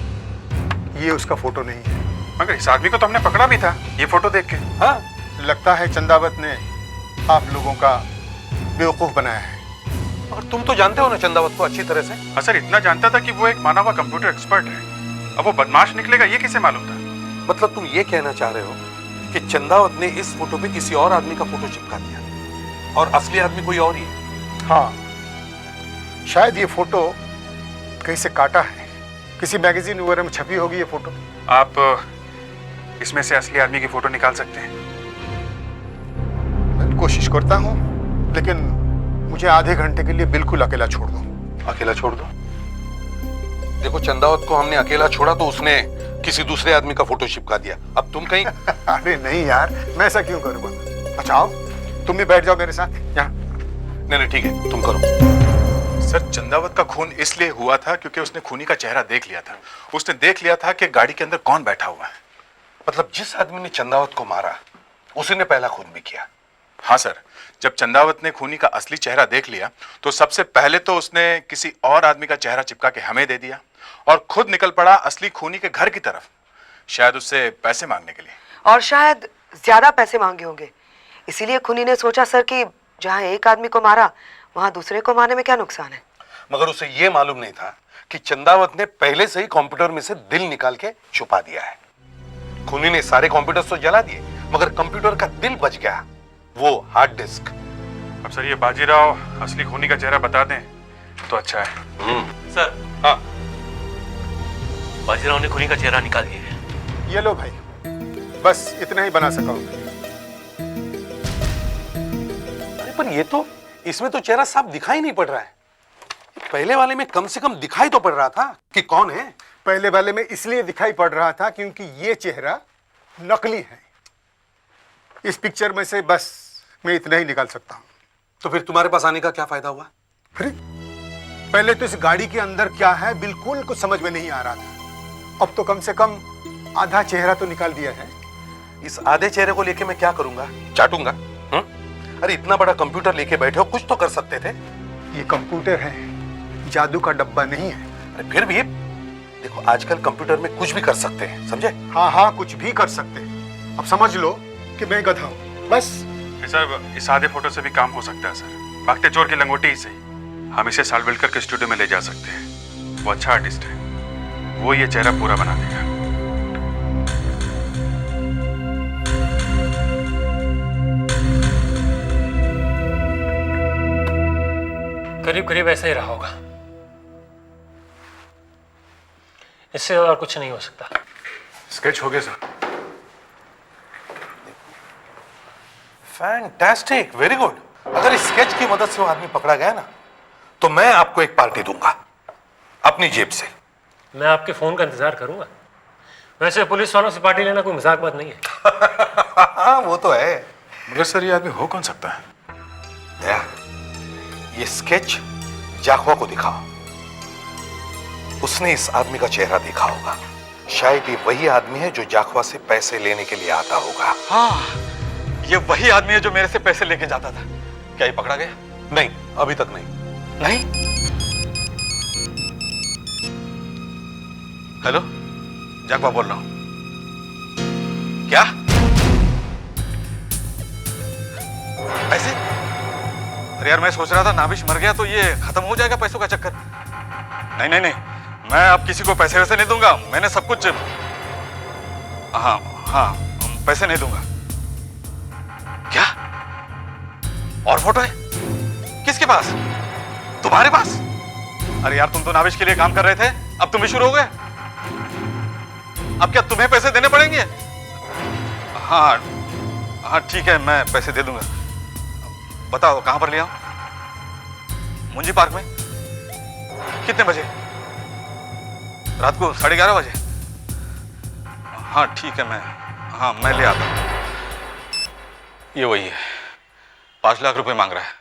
ये उसका फोटो नहीं है। मगर इस आदमी को तो हमने पकड़ा भी था ये फोटो देख के। हाँ, लगता है चंदावत ने आप लोगों का बेवकूफ बनाया है। और तुम तो जानते हो ना चंदावत को अच्छी तरह से। हाँ सर, इतना जानता था कि वो एक माना हुआ कंप्यूटर एक्सपर्ट है। अब वो बदमाश निकलेगा ये किसे मालूम था? मतलब तुम ये कहना चाह रहे हो कि चंदावत ने इस फोटो पे किसी और आदमी का फोटो चिपका दिया और असली आदमी कोई और ही है? हाँ, शायद ये फोटो कहीं से काटा है, किसी मैगजीन वगैरह में छपी होगी ये फोटो। आप इसमें से असली आदमी की फोटो निकाल सकते हैं? मैं कोशिश करता हूँ, लेकिन मुझे आधे घंटे के लिए बिल्कुल अकेला छोड़ दो। अकेला छोड़ दो? देखो, चंदावत को हमने अकेला छोड़ा तो उसने किसी दूसरे आदमी का फोटो चिपका दिया। अब तुम कहीं अरे नहीं यार, मैं ऐसा क्यों करूँगा? अच्छा आओ, तुम भी बैठ जाओ मेरे साथ यहाँ। नहीं ठीक है, तुम करो। सर, चंदावत का खून इसलिए हुआ था क्योंकि उसने खूनी का चेहरा देख लिया था। उसने देख लिया था कि गाड़ी के अंदर कौन बैठा हुआ है। मतलब जिस आदमी ने चंदावत को मारा उसी ने पहला खून भी किया? हाँ सर, जब चंदावत ने खूनी का असली चेहरा देख लिया तो सबसे पहले तो उसने किसी और आदमी का चेहरा चिपका के हमें दे दिया और खुद निकल पड़ा असली खूनी के घर की तरफ, शायद उससे पैसे मांगने के लिए। और शायद ज्यादा पैसे मांगे होंगे, इसीलिए खूनी ने सोचा सर कि जहाँ एक आदमी को मारा वहाँ दूसरे को मारने में क्या नुकसान है। मगर उसे ये मालूम नहीं था कि चंदावत ने पहले से ही कंप्यूटर में से दिल निकाल के छुपा दिया है। खूनी ने सारे कंप्यूटर्स तो जला दिए, मगर कंप्यूटर का दिल बच गया, वो हार्ड डिस्क। अब सर, ये बाजीराव असली खूनी का चेहरा बता दें तो अच्छा है। सर। हाँ, बाजीराव ने खूनी का चेहरा निकाल दिया है। ये लो भाई, बस इतना ही बना सका हूं। अरे पर ये तो, इसमें तो चेहरा साफ दिखाई नहीं पड़ रहा है। पहले वाले में कम से कम दिखाई तो पड़ रहा था कि कौन है। पहले वाले में इसलिए दिखाई पड़ रहा था क्योंकि ये चेहरा नकली है। इस पिक्चर में से बस मैं इतना ही निकाल सकता हूं। तो फिर तुम्हारे पास आने का क्या फायदा हुआ? फिर पहले तो इस गाड़ी के अंदर क्या है बिल्कुल कुछ समझ में नहीं आ रहा था। अब तो कम से कम आधा चेहरा तो निकाल दिया है। इस आधे चेहरे को लेके मैं क्या करूंगा? चाटूंगा? अरे इतना बड़ा कंप्यूटर लेके बैठे हो, कुछ तो कर सकते थे। ये कंप्यूटर है, जादू का डब्बा नहीं है। अरे फिर भी देखो, आजकल कंप्यूटर में कुछ भी कर सकते हैं, समझे? हाँ हाँ, कुछ भी कर सकते हैं। अब समझ लो कि मैं गधा हूँ, बस। सर, इस आधे फोटो से भी काम हो सकता है सर। भागते चोर की लंगोटी ही सही, हम इसे सालवेलकर के स्टूडियो में ले जा सकते हैं। वो अच्छा आर्टिस्ट है, वो ये चेहरा पूरा बना देगा। करीब करीब ऐसा ही रहा होगा, इससे और कुछ नहीं हो सकता। स्केच हो गया सर। Fantastic, very good. अगर इस स्केच की मदद से वो आदमी पकड़ा गया ना, तो मैं आपको एक पार्टी दूंगा अपनी जेब से। मैं आपके फोन का इंतजार करूंगा। वैसे पुलिस वालों से पार्टी लेना कोई मजाक बात नहीं है। वो तो है, मगर सर ये आदमी हो कौन सकता है? दया, ये स्केच जाखवा को दिखाओ। उसने इस आदमी का चेहरा देखा होगा। शायद ये वही आदमी है जो जाखवा से पैसे लेने के लिए आता होगा। हाँ, ये वही आदमी है जो मेरे से पैसे लेके जाता था। क्या ये पकड़ा गया? नहीं, अभी तक नहीं। नहीं? हेलो, जाखवा बोल रहा हूं। क्या पैसे? अरे यार, मैं सोच रहा था नाभिश मर गया तो ये खत्म हो जाएगा पैसों का चक्कर। नहीं नहीं नहीं, मैं अब किसी को पैसे वैसे नहीं दूंगा। मैंने सब कुछ, हाँ हाँ, पैसे नहीं दूंगा। क्या? और फोटो है? किसके पास? तुम्हारे पास? अरे यार, तुम तो नाविश के लिए काम कर रहे थे, अब तुम भी शुरू हो गए। अब क्या तुम्हें पैसे देने पड़ेंगे? हाँ हाँ ठीक है, मैं पैसे दे दूंगा। बताओ कहां पर ले आऊं? मुंजी पार्क में? कितने बजे? रात को 11:30 बजे? हाँ ठीक है, मैं ले आता हूं। ये वही है, 5 लाख रुपए मांग रहा है।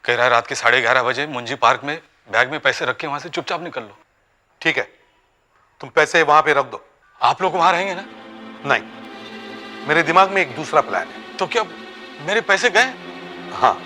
कह रहा है रात के 11:30 बजे मुंजी पार्क में बैग में पैसे रख के वहां से चुपचाप निकल लो। ठीक है, तुम पैसे वहां पे रख दो। आप लोग वहां रहेंगे ना? नहीं, मेरे दिमाग में एक दूसरा प्लान है। तो क्या मेरे पैसे गए? हाँ।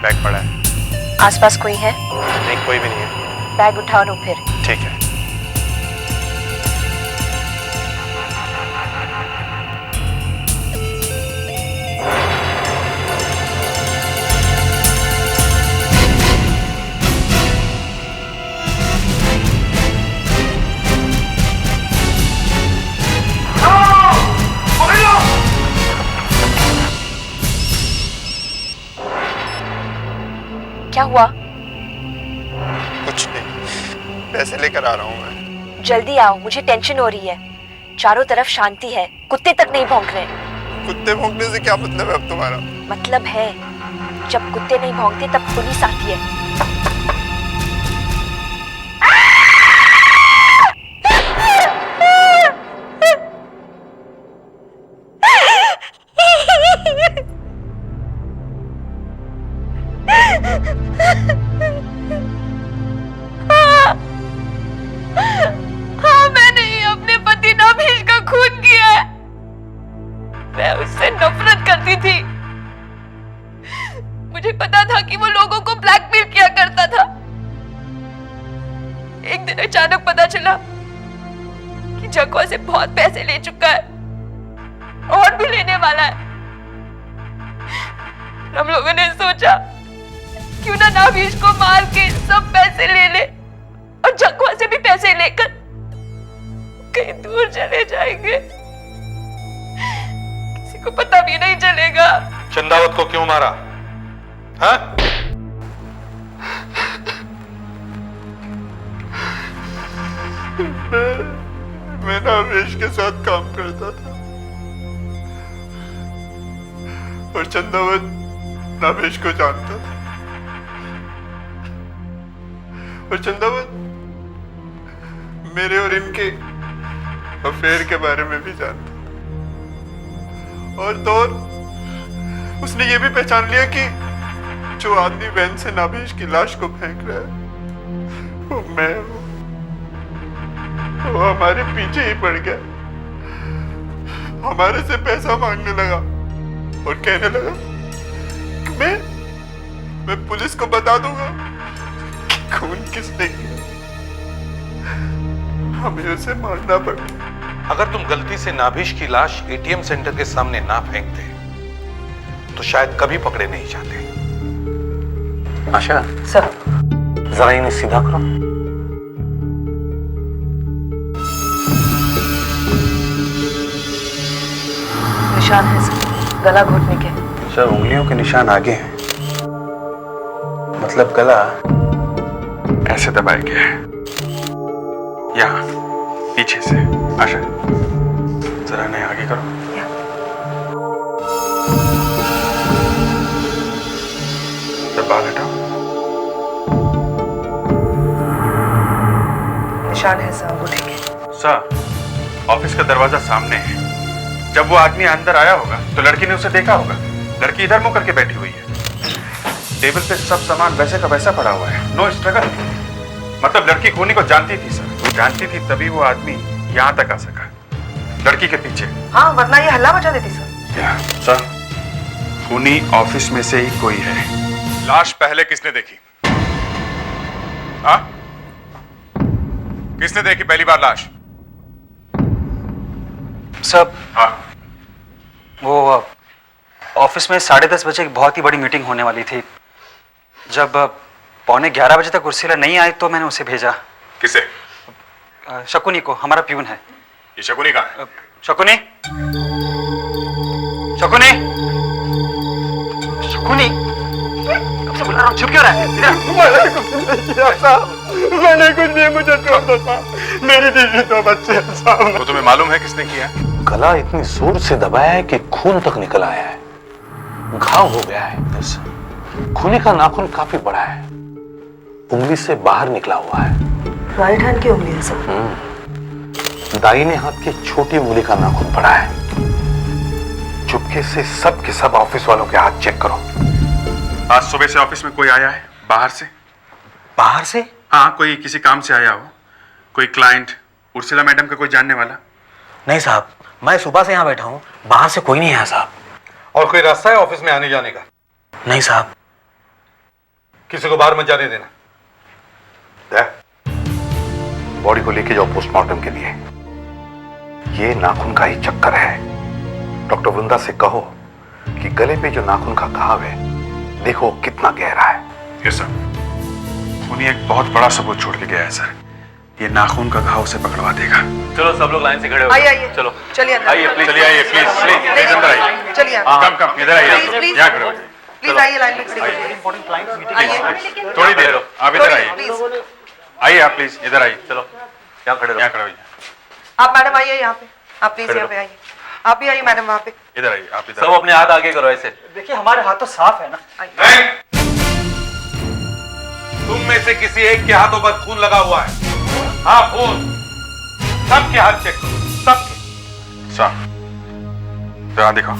बैग पड़ा है। आसपास कोई है? नहीं, कोई भी नहीं है। बैग उठा लो फिर। ठीक है। क्या हुआ? कुछ नहीं, पैसे लेकर आ रहा हूँ मैं। जल्दी आओ, मुझे टेंशन हो रही है। चारों तरफ शांति है, कुत्ते तक नहीं भौंक रहे। कुत्ते भौंकने से क्या मतलब है अब तुम्हारा? मतलब है, जब कुत्ते नहीं भौंकते तब पुलिस आती है। हाँ, मैंने ही अपने पति नाभिश का खून किया है। मैं उससे नफरत करती थी। मुझे पता था कि वो लोगों को ब्लैकमेल किया करता था। एक दिन अचानक पता चला कि जगवा से बहुत पैसे ले चुका है और भी लेने वाला है। हम लोगों ने सोचा क्यों ना नाभिश को मार के सब पैसे ले ले और जगवा से भी पैसे लेकर कहीं दूर चले जाएंगे। किसी को पता भी नहीं चलेगा। चंदावत को क्यों मारा? हाँ? मैं नावेश के साथ काम करता था और चंदावत नावेश को जानता था और चंदावत मेरे और इनके अफेयर के बारे में भी जानता और तो और उसने ये भी पहचान लिया कि जो आदमी वैन से नावेश की लाश को फेंक रहा है वो मैं हूं। वो हमारे पीछे ही पड़ गया, हमारे से पैसा मांगने लगा और कहने लगा कि मैं पुलिस को बता दूंगा कि खून किसने किया, हमें उसे मारना पड़ा। अगर तुम गलती से नाभिश की लाश एटीएम सेंटर के सामने ना फेंकते तो शायद कभी पकड़े नहीं जाते। आशा सर, जरा इन्हें सीधा करो। निशान है सर, गला घोटने के। सर, उंगलियों के निशान आगे हैं, मतलब गला ऐसे दबाया गया है, यहाँ पीछे से। आशा जरा नहीं आगे करो। सब बाल हटाओ। निशान है सर, अंगूठे के। सर, ऑफिस का दरवाजा सामने है। जब वो आदमी अंदर आया होगा तो लड़की ने उसे देखा होगा। लड़की इधर मुंह करके बैठी हुई है, टेबल पे सब सामान वैसे का वैसा पड़ा हुआ है, नो स्ट्रगल। मतलब लड़की खूनी को जानती थी सर, वो जानती थी तभी वो आदमी यहाँ तक आ सका, लड़की के पीछे। हाँ, वरना ये हल्ला मचा देती सर। सर, खूनी ऑफिस में से ही कोई है। लाश पहले किसने देखी? हाँ? किसने देखी पहली बार लाश? सब वो ऑफिस में 10:30 बजे एक बहुत ही बड़ी मीटिंग होने वाली थी। जब 11:15 बजे तक उर्सिला नहीं आई तो मैंने उसे भेजा। किसे? शकुनी को, हमारा प्यून है। ये शकुनी कहाँ है? शकुनी, शकुनी, शकुनी, कब से बुला रहा हूँ, चुप क्यों रहा है? मैंने कुछ नहीं किया साहब, मैंने कुछ नहीं, मुझे छोड़ दो साहब, मेरी बीवी तो बच्चे हैं साहब। तो तुम्हें मालूम है किसने किया? गला इतनी जोर से दबाया है कि खून तक निकल आया है, घाव हो गया है। खूनी का नाखून काफी बड़ा है, उंगली से बाहर निकला हुआ है। राइट हैंड की उंगली है सर। दाहिने हाथ की छोटी उंगली का नाखून पड़ा है। चुपके से सब के सब ऑफिस वालों के हाथ चेक करो। आज सुबह से ऑफिस में कोई आया है बाहर से? बाहर से? हाँ, कोई किसी काम से आया हो, कोई क्लाइंट, उर्सिला मैडम का कोई जानने वाला? नहीं साहब, मैं सुबह से यहाँ बैठा हूँ, बाहर से कोई नहीं आया साहब। और कोई रास्ता है ऑफिस में आने जाने का? नहीं साहब। किसी को बाहर मत जाने देना। बॉडी को लेके जाओ पोस्टमार्टम के लिए। ये नाखून का ही चक्कर है। डॉक्टर वृंदा से कहो कि गले पे जो नाखून का घाव है देखो कितना गहरा है। Yes sir. खूनी एक बहुत बड़ा सबूत छोड़ के गया है सर, ये नाखून का घाव से पकड़वा देगा। चलो सब लोग लाइन से खड़े हो आइए आइए, चलो चलिए अंदर आइए, प्लीज चलिए आइए, प्लीज प्लीज अंदर आइए। चलिए कम इधर आइए, यहाँ खड़े हो जाइए। प्लीज आइए, लाइन में खड़े होइए। आइए, थोड़ी देर आप इधर आइए, प्लीज आइए आप प्लीज इधर आइए। चलो यहाँ खड़े यहाँ खड़े होइए। आप मैडम आइए यहाँ पे, आप प्लीज यहाँ पे आइए। आप भी आइए मैडम वहाँ पे। इधर आइए, आप इधर सब अपने हाथ आगे करो ऐसे। देखिए हमारे हाथ तो साफ है ना। तुम में से किसी एक के हाथों पर खून लगा हुआ है? हाँ, खून। सबके हाथ चेक करो, सबके। सर, जरा दिखाओ।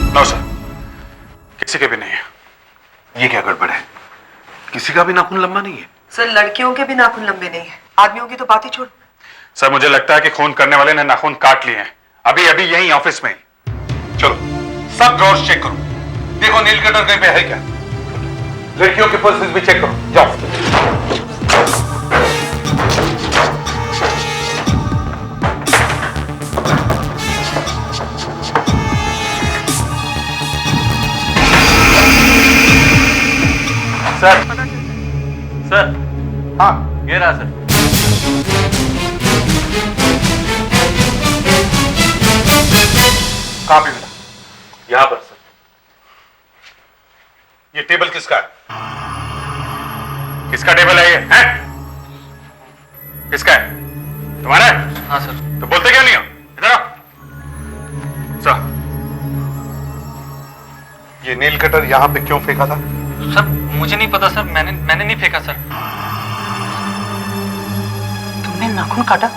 नो सर, किसी के भी नहीं है। ये क्या गड़बड़ है? किसी का भी नाखून लंबा नहीं है? सर, लड़कियों के भी नाखून लंबे नहीं है, आदमियों की तो बात ही छोड़। सर, मुझे लगता है कि खून करने वाले ने नाखून काट लिए हैं, अभी अभी यहीं ऑफिस में। चलो सब ड्रॉर्स चेक करो, देखो नील कटर कहीं पे है क्या। लड़कियों के पर्सेस भी चेक करो, जाओ। सर सर हाँ ये रहा सर। कहां पे मिला? यहां पर सर। ये टेबल किसका है? किसका टेबल है ये? हैं? किसका है? तुम्हारा है? हाँ सर। तो बोलते क्यों नहीं हो? इधर आओ। सर, ये नेल कटर यहां पे क्यों फेंका था? सर मुझे नहीं पता सर, मैंने नहीं फेंका सर। तुमने नाखून काटा?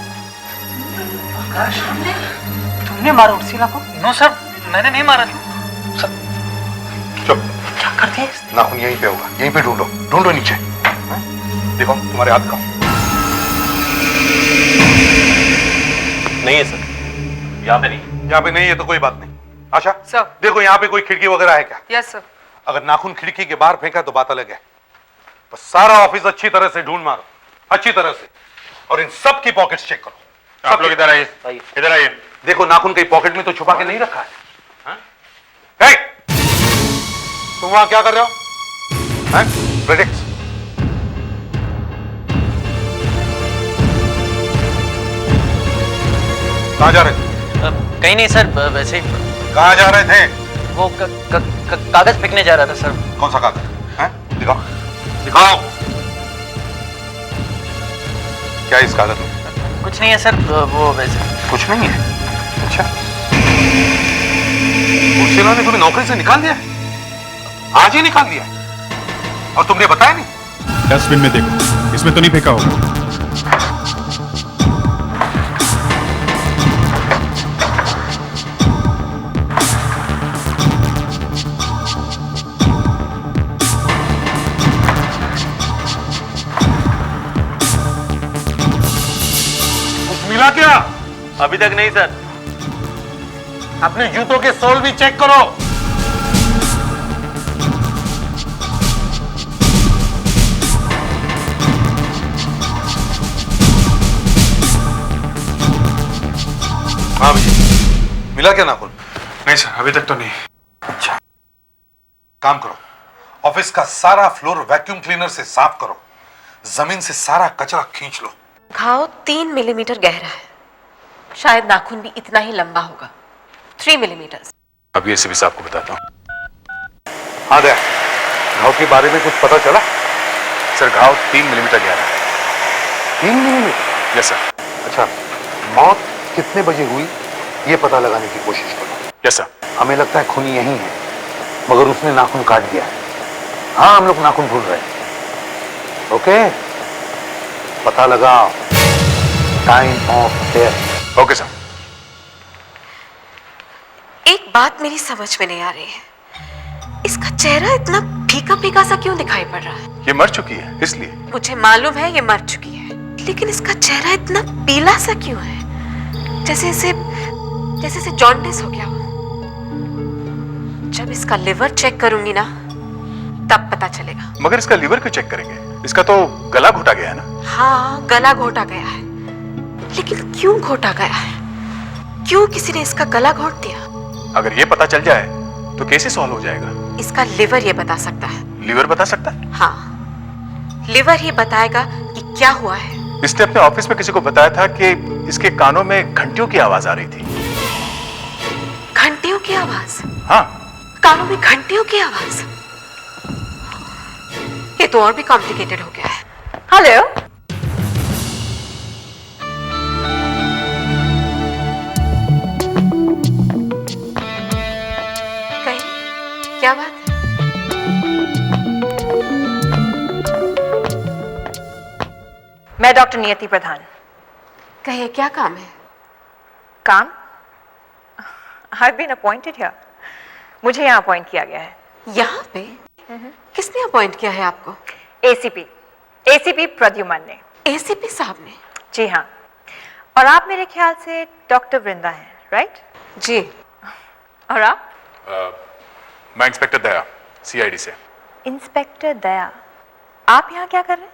तुमने मारा उर्सिला को? नो सर, मैंने नहीं मारा सर। चुप। क्या करते हैं? नाखून यहीं पे होगा, यहीं पे ढूंढो, ढूंढो नीचे। देखो तुम्हारे हाथ का। नहीं है सर, यहाँ पे नहीं। यहाँ पे नहीं है तो कोई बात नहीं। आशा सर। देखो यहाँ पे कोई खिड़की वगैरह है क्या? Yes sir. अगर नाखून खिड़की के बाहर फेंका तो बात अलग है। बस सारा ऑफिस अच्छी तरह से ढूंढ मारो, अच्छी तरह से, और इन सब की पॉकेट्स चेक करो। आप लोग इधर आइए, इधर आइए। देखो नाखून कहीं पॉकेट में तो छुपा के नहीं रखा है। हे! तुम वहां क्या कर रहे हो? हैं? प्रेडिक्ट। कहां जा रहे थे? कहीं नहीं सर, वैसे ही। कहां जा रहे थे? वो कागज फेंकने जा रहा था सर। कौन सा कागज? हैं? दिखाओ, दिखाओ। क्या है इस कागज में? कुछ नहीं है सर, वो वैसे। कुछ नहीं है? अच्छा, उर्सिला ने तुम्हें नौकरी से निकाल दिया? आज ही निकाल दिया? और तुमने बताया नहीं? डस्टबिन में देखो, इसमें तो नहीं फेंका होगा। मिला क्या? अभी तक नहीं सर। अपने जूतों के सोल भी चेक करो। हाँ भैया, मिला क्या नाखून? नहीं सर, अभी तक तो नहीं। अच्छा, काम करो, ऑफिस का सारा फ्लोर वैक्यूम क्लीनर से साफ करो, जमीन से सारा कचरा खींच लो। घाव 3 मिलीमीटर गहरा है, शायद नाखून भी इतना ही लंबा होगा, 3 मिलीमीटर। अब ये भी आपको बताता हूँ। हाँ दया, घाव के बारे में कुछ पता चला? सर घाव 3 मिलीमीटर गहरा है। 3 मिलीमीटर? Yes sir. अच्छा, मौत कितने बजे हुई ये पता लगाने की कोशिश करो। Yes sir. हमें लगता है खूनी यही है, मगर उसने नाखून काट दिया है। हाँ, हम लोग नाखून ढूंढ रहे हैं। ओके, पता लगाओ। Time of death. Okay sir. एक बात मेरी समझ में नहीं आ रही है, इसका चेहरा इतना फीका फीका सा क्यों दिखाई पड़ रहा है? ये मर चुकी है इसलिए। मुझे मालूम है ये मर चुकी है, लेकिन इसका चेहरा इतना पीला सा क्यों है? जैसे इसे जॉन्डिस हो गया हो। जब इसका लिवर चेक करूंगी ना, तब पता चलेगा। मगर इसका लिवर क्यों चेक करेंगे? इसका तो गला घोटा गया है ना। हाँ, गला घोटा गया है, लेकिन क्यों घोटा गया है? क्यों किसी ने इसका गला घोट दिया? अगर ये पता चल जाए तो कैसे सॉल्व हो जाएगा? इसका लिवर ये बता सकता है। लिवर बता सकता है? हाँ, लिवर ही बताएगा कि क्या हुआ है। इसने अपने ऑफिस में किसी को बताया था कि इसके कानों में घंटियों की आवाज आ रही थी। घंटियों की आवाज? हाँ, कानों में घंटियों की आवाज। ये तो और भी कॉम्प्लिकेटेड हो गया है। हेलो, कहीं क्या बात है? मैं डॉक्टर नियति प्रधान। कहिए, क्या काम है? काम? I've been appointed here. मुझे यहाँ अपॉइंट किया गया है। यहाँ पे? किसने अपॉइंट किया है आपको? एसीपी प्रद्युमन ने। एसीपी साहब ने? जी हाँ। और आप मेरे ख्याल से डॉक्टर वृंदा हैं, राइट? जी। और आप? मैं इंस्पेक्टर दया, सीआईडी से। इंस्पेक्टर दया, आप यहाँ क्या कर रहे हैं?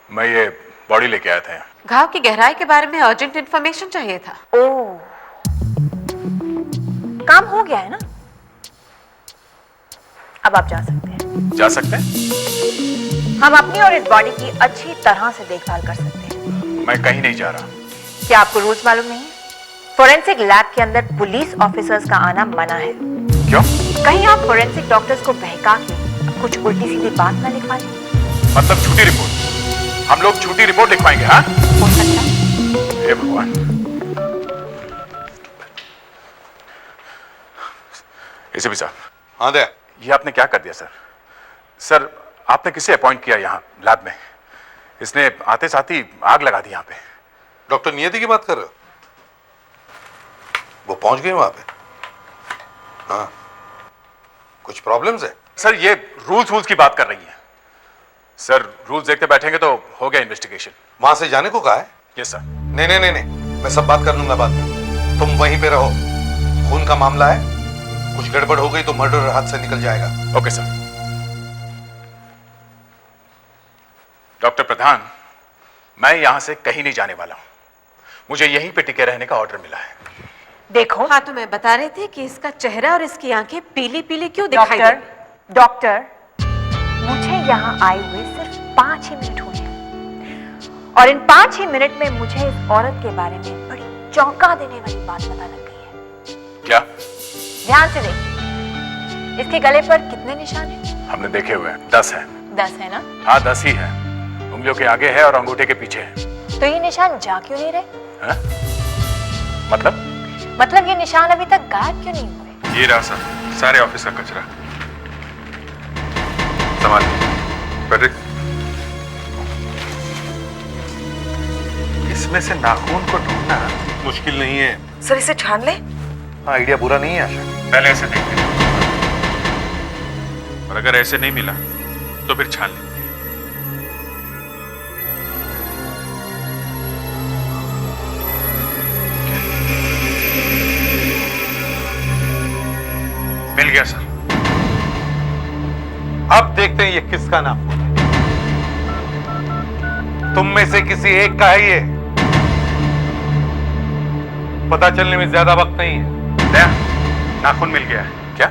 मैं ये बॉडी लेके आया था यहाँ। घाव की गहराई के बारे में अर्जेंट इंफॉर्मेशन चाहिए था। ओह, काम हो गया है ना? अब आप जा सकते हैं। जा सकते हैं? हम अपनी और इस बॉडी की अच्छी तरह से देखभाल कर सकते हैं। मैं कहीं नहीं जा रहा। क्या आपको रूल्स मालूम नहीं है? फोरेंसिक लैब के अंदर पुलिस ऑफिसर्स का आना मना है। क्यों? कहीं आप फोरेंसिक डॉक्टर्स को बहका के कुछ उल्टी सीधी बात ना लिखवा लें। मतलब झूठी रिपोर्ट? हम लोग झूठी रिपोर्ट लिखवाएंगे? हाँ, हो सकता है। हे भगवान। एसीपी साहब। हाँ दे। ये आपने क्या कर दिया सर? सर, आपने किसे अपॉइंट किया यहाँ लैब में? इसने आते साथ ही आग लगा दी यहाँ पे। डॉक्टर नियति की बात कर रहे हो? वो पहुंच गए वहां पे? हाँ, कुछ प्रॉब्लम्स है? सर, ये रूल्स की बात कर रही है। सर, रूल्स देखते बैठेंगे तो हो गया इन्वेस्टिगेशन। वहां से जाने को कहा है? Yes sir. नहीं, मैं सब बात कर लूंगा बाद में। तुम वहीं पे रहो। खून का मामला है, कुछ गड़बड़ हो गई तो मर्डर हाथ से निकल जाएगा। Okay sir. डॉक्टर प्रधान, मैं यहां से कहीं नहीं जाने वाला हूं। मुझे यहीं पे टिके रहने का ऑर्डर मिला है। देखो, हाँ तो मैं बता रही थी कि इसका चेहरा और इसकी आंखें पीली पीली क्यों दिखाई दे? डॉक्टर, मुझे यहाँ आए हुए सिर्फ 5 ही मिनट हुए हैं और इन 5 ही मिनट में मुझे इस औरत के बारे में बड़ी चौंका देने वाली बात पता लग गई है। क्या? ध्यान से देखिए, इसके गले पर कितने निशान हैं? हमने देखे हुए हैं। 10 है। 10 है ना? हाँ, 10 ही है। उंगलियों के आगे है और अंगूठे के पीछे है। तो ये निशान जा क्यों नहीं रहे? है? मतलब ये निशान अभी तक गायब क्यों नहीं हुए? ये रहा सर, सारे ऑफिस का कचरा। संभाल पैट्रिक। इसमें से नाखून को ढूंढना मुश्किल नहीं है। सर, इसे छान ले। हाँ, आइडिया बुरा नहीं है आशा। पहले ऐसे देखते हैं, और अगर ऐसे नहीं मिला तो फिर छान लेंगे। मिल गया सर। अब देखते हैं ये किसका नाम है। तुम में से किसी एक का है ये। पता चलने में ज्यादा वक्त नहीं है। नाखून मिल गया है। क्या?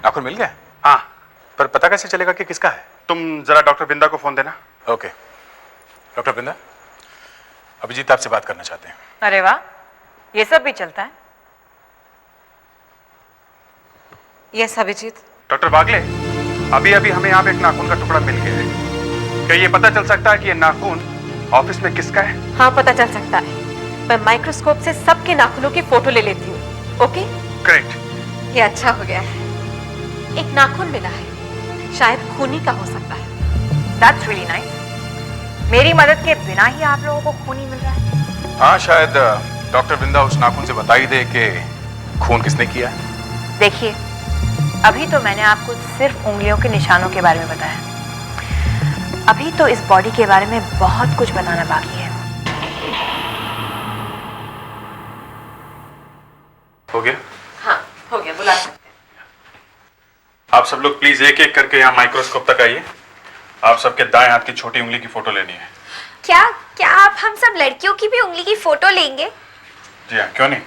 नाखून मिल गया? हाँ। पर पता कैसे चलेगा कि किसका है? तुम जरा डॉक्टर बिंदा को फोन देना। ओके। डॉक्टर बिंदा, अभिजीत आपसे बात करना चाहते हैं। अरे वाह, ये सब भी चलता है। यस अभिजीत। डॉक्टर बागले, अभी हमें यहाँ पे एक नाखून का टुकड़ा मिल गया है। क्या ये पता चल सकता है कि ये नाखून ऑफिस में किसका है? हाँ, पता चल सकता है। मैं माइक्रोस्कोप से सबके नाखूनों की फोटो ले लेती हूँ। ओके? ग्रेट। ये अच्छा हो गया है। एक नाखून मिला है, शायद खूनी का हो सकता है। That's really nice। मेरी मदद के बिना ही आप लोगों को खूनी मिल रहा है? हाँ, शायद डॉक्टर बिंदा उस नाखून से बता ही दे कि खून किसने किया है। देखिए, अभी तो मैंने आपको सिर्फ उंगलियों के निशानों के बारे में बताया। अभी तो इस बॉडी के बारे में बहुत कुछ बताना बाकी है। हो गया? हाँ, हो गया। बुला सकते हैं। आप सब लोग प्लीज एक एक करके यहाँ माइक्रोस्कोप तक आइए। आप सबके दाएं हाथ की छोटी उंगली की फोटो लेनी है। क्या आप हम सब लड़कियों की भी उंगली की फोटो लेंगे? जी हाँ, क्यों नहीं।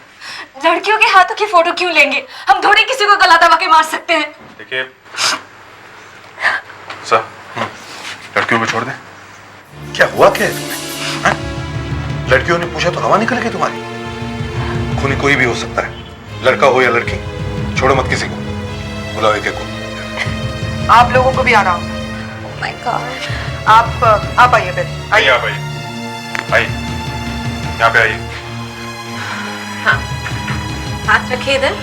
लड़कियों के हाथों की फोटो क्यों लेंगे? हम थोड़ी किसी को गला दबा के मार सकते हैं। देखिए सर, लड़कियों को छोड़ दें। क्या हुआ क्या है तुम्हें? हाँ? लड़कियों ने पूछा तो हवा निकल गई तुम्हारी। खूनी कोई भी हो सकता है, लड़का हो या लड़की। छोड़ो मत किसी को, बुलाओ एक को। आप लोगों को भी आना होगा। Oh my God। आप आइए फिर। आइए आप आइए, यहाँ पे आइए। हाँ, हाथ रखिए इधर।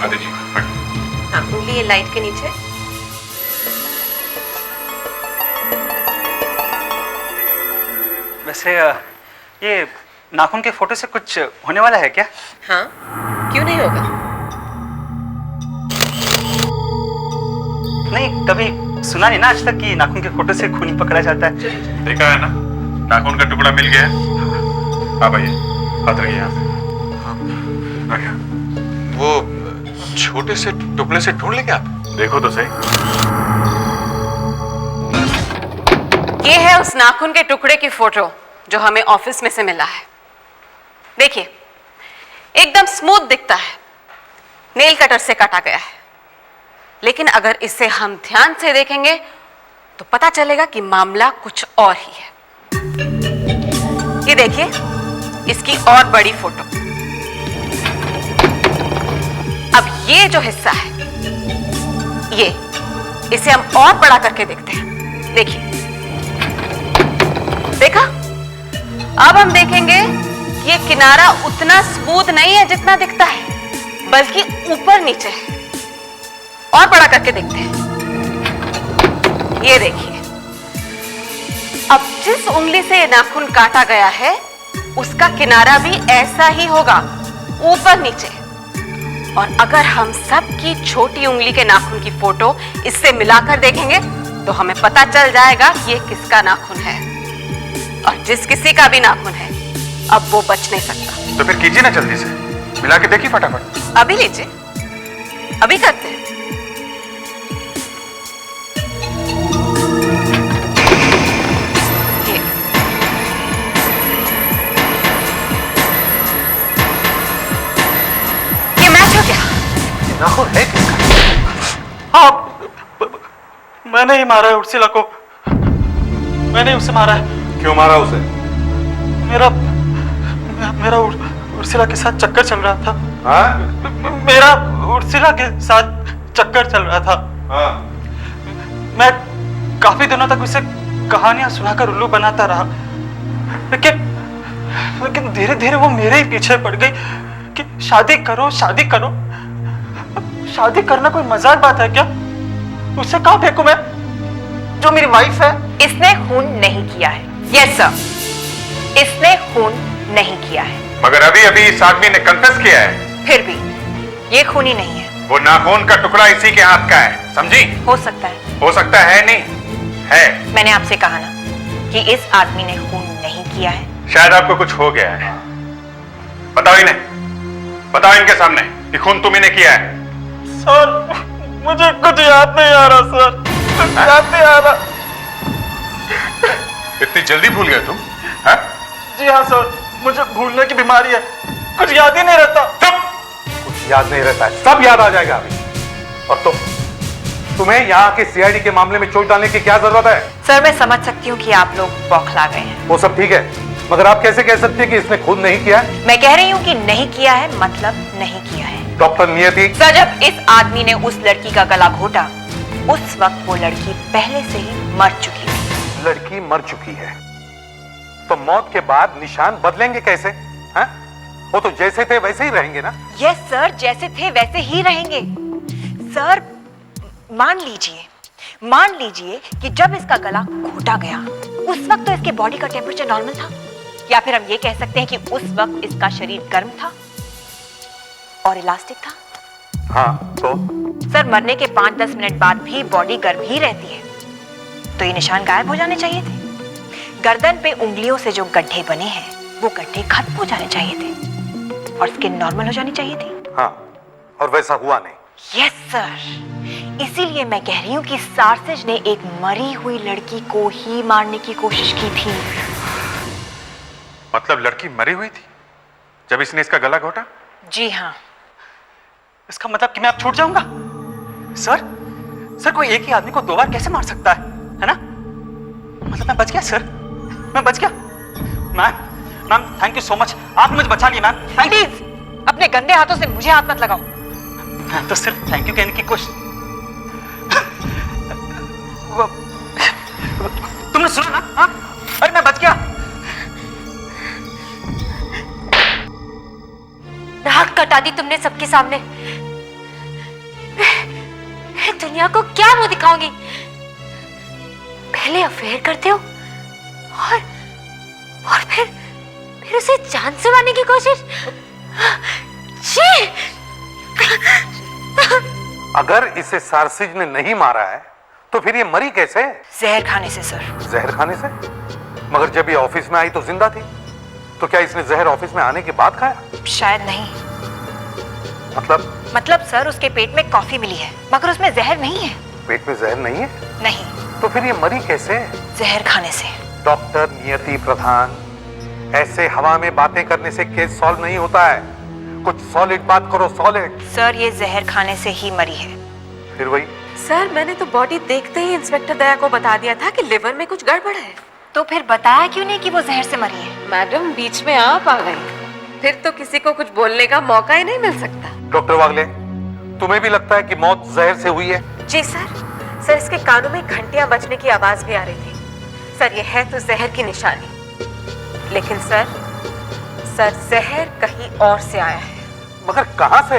हाँ दीजिए। हाँ, उंगली ये लाइट के नीचे। वैसे ये नाखून के फोटो से कुछ होने वाला है क्या? हाँ, क्यों नहीं होगा? नहीं, कभी सुना नहीं ना आज तक कि नाखून के फोटो से खूनी पकड़ा जाता है। देखा है ना, नाखून का टुकड़ा मिल गया है। आप आइए, हाथ रखिए यहाँ पे। वो छोटे से टुकड़े से ढूंढ लेंगे आप? देखो तो सही। ये है उस नाखून के टुकड़े की फोटो जो हमें ऑफिस में से मिला है। देखिए, एकदम स्मूथ दिखता है, नेल कटर से काटा गया है। लेकिन अगर इसे हम ध्यान से देखेंगे तो पता चलेगा कि मामला कुछ और ही है। ये देखिए, इसकी और बड़ी फोटो। अब ये जो हिस्सा है, इसे हम और बड़ा करके देखते हैं। देखिए, देखा? अब हम देखेंगे कि ये किनारा उतना स्मूथ नहीं है जितना दिखता है, बल्कि ऊपर नीचे है। और बड़ा करके देखते हैं। ये देखिए, अब जिस उंगली से नाखून काटा गया है उसका किनारा भी ऐसा ही होगा, ऊपर नीचे। और अगर हम सबकी छोटी उंगली के नाखून की फोटो इससे मिलाकर देखेंगे तो हमें पता चल जाएगा कि ये किसका नाखून है। और जिस किसी का भी नाखून है, अब वो बच नहीं सकता। तो फिर कीजिए ना जल्दी से, मिला के देखिए फटाफट। अभी लीजिए, अभी करते हैं। ये मैच हो गया। नाखून है किसका? हाँ, मैंने ही मारा है उर्सिला को। मैंने उसे मारा है। क्यों मारा उसे? मेरा उर्सिला के साथ चक्कर चल रहा था। हाँ? मेरा उर्सिला के साथ चक्कर चल रहा था। हाँ? मैं काफी दिनों तक उसे कहानियां सुनाकर उल्लू बनाता रहा, लेकिन धीरे धीरे वो मेरे ही पीछे पड़ गई कि शादी करो, शादी करो। शादी करना कोई मजाक बात है क्या? उससे कहाँ फेंकूं मैं, जो मेरी वाइफ है? इसने खून नहीं किया है। यस सर, इसने खून नहीं किया है। मगर अभी अभी इस आदमी ने कन्फेस किया है। फिर भी ये खूनी नहीं है। वो नाखून का टुकड़ा इसी के हाथ का है, समझी? हो सकता है। हो सकता है नहीं है। मैंने आपसे कहा ना कि इस आदमी ने खून नहीं किया है। शायद आपको कुछ हो गया है। बताओ इन्हें, बताओ इनके सामने कि खून तुम इन्हें किया है। सर, मुझे कुछ याद नहीं आ रहा सर, कुछ याद नहीं आ रहा। इतनी जल्दी भूल गए तुम? हाँ? जी हाँ सर, मुझे भूलने की बीमारी है, कुछ याद ही नहीं रहता। कुछ याद नहीं रहता है, सब याद आ जाएगा अभी। और तुम्हें यहाँ के सीआईडी के मामले में चोट डालने की क्या जरूरत है? सर, मैं समझ सकती हूँ कि आप लोग बौखला गए हैं। वो सब ठीक है, मगर आप कैसे कह सकते हैं कि इसने खून नहीं किया है? मैं कह रही हूँ कि नहीं किया है मतलब नहीं किया है। डॉक्टर नियति। सर, जब इस आदमी ने उस लड़की का गला घोटा, उस वक्त वो लड़की पहले से ही मर चुकी थी। लड़की मर चुकी है तो मौत के बाद निशान बदलेंगे कैसे? हाँ? वो तो जैसे थे वैसे ही रहेंगे ना? यस सर, जैसे थे वैसे ही रहेंगे। सर, मान लीजिए कि जब इसका गला घोटा गया उस वक्त तो इसके बॉडी का टेम्परेचर नॉर्मल था, या फिर हम ये कह सकते हैं कि उस वक्त इसका शरीर गर्म था और इलास्टिक था। हाँ, तो सर, मरने के 5-10 मिनट बाद भी बॉडी गर्म ही रहती है, तो ये निशान गायब हो जाने चाहिए थे। गर्दन पे उंगलियों से जो गड्ढे बने हैं वो गड्ढे खत्म हो जाने चाहिए थे और स्किन नॉर्मल हो जानी चाहिए थी। हाँ, और वैसा हुआ नहीं। यस सर, इसीलिए मैं कह रही हूँ कि सार्सिज ने एक मरी हुई लड़की को ही मारने की कोशिश की थी। मतलब लड़की मरी हुई थी जब इसने इसका गला घोटा? जी हाँ। इसका मतलब कि मैं अब छूट जाऊंगा? सर, कोई एक ही आदमी को 2 बार कैसे मार सकता है ना? मतलब मैं बच गया सर, मैं बच गया। Ma'am, thank you so much, आपने मुझे बचा लिया मैम। प्लीज अपने गंदे हाथों से मुझे हाथ मत लगाओ। तो सिर्फ थैंक यू कहने की कोशिश। तुमने सुना ना? हाँ? अरे मैं बच गया। नाक कटा दी तुमने सबके सामने। मैं दुनिया को क्या मुंह दिखाऊंगी? पहले अफेयर करते हो और फिर उसे जान से मारने की कोशिश। छी! अगर इसे सार्सिज ने नहीं मारा है तो फिर ये मरी कैसे? जहर खाने से सर। जहर खाने से? मगर जब ये ऑफिस में आई तो जिंदा थी, तो क्या इसने जहर ऑफिस में आने के बाद खाया? शायद नहीं। मतलब सर, उसके पेट में कॉफी मिली है मगर उसमें जहर नहीं है। पेट में जहर नहीं है? नहीं। तो फिर ये मरी कैसे? जहर खाने से। डॉक्टर नियति प्रधान, ऐसे हवा में बातें करने से केस सॉल्व नहीं होता है। कुछ सॉलिड बात करो, सॉलिड। सर ये जहर खाने से ही मरी है। फिर वही? सर मैंने तो बॉडी देखते ही इंस्पेक्टर दया को बता दिया था कि लिवर में कुछ गड़बड़ है। तो फिर बताया क्यों नहीं कि वो जहर से मरी है? मैडम बीच में आप आ गई, फिर तो किसी को कुछ बोलने का मौका ही नहीं मिल सकता। डॉक्टर वागले, तुम्हें भी लगता है कि मौत जहर से हुई है? जी सर इसके कानों में घंटियां बजने की आवाज भी आ रही थी। सर ये है तो जहर की निशानी, लेकिन सर जहर कहीं और से आया है। मगर कहां से?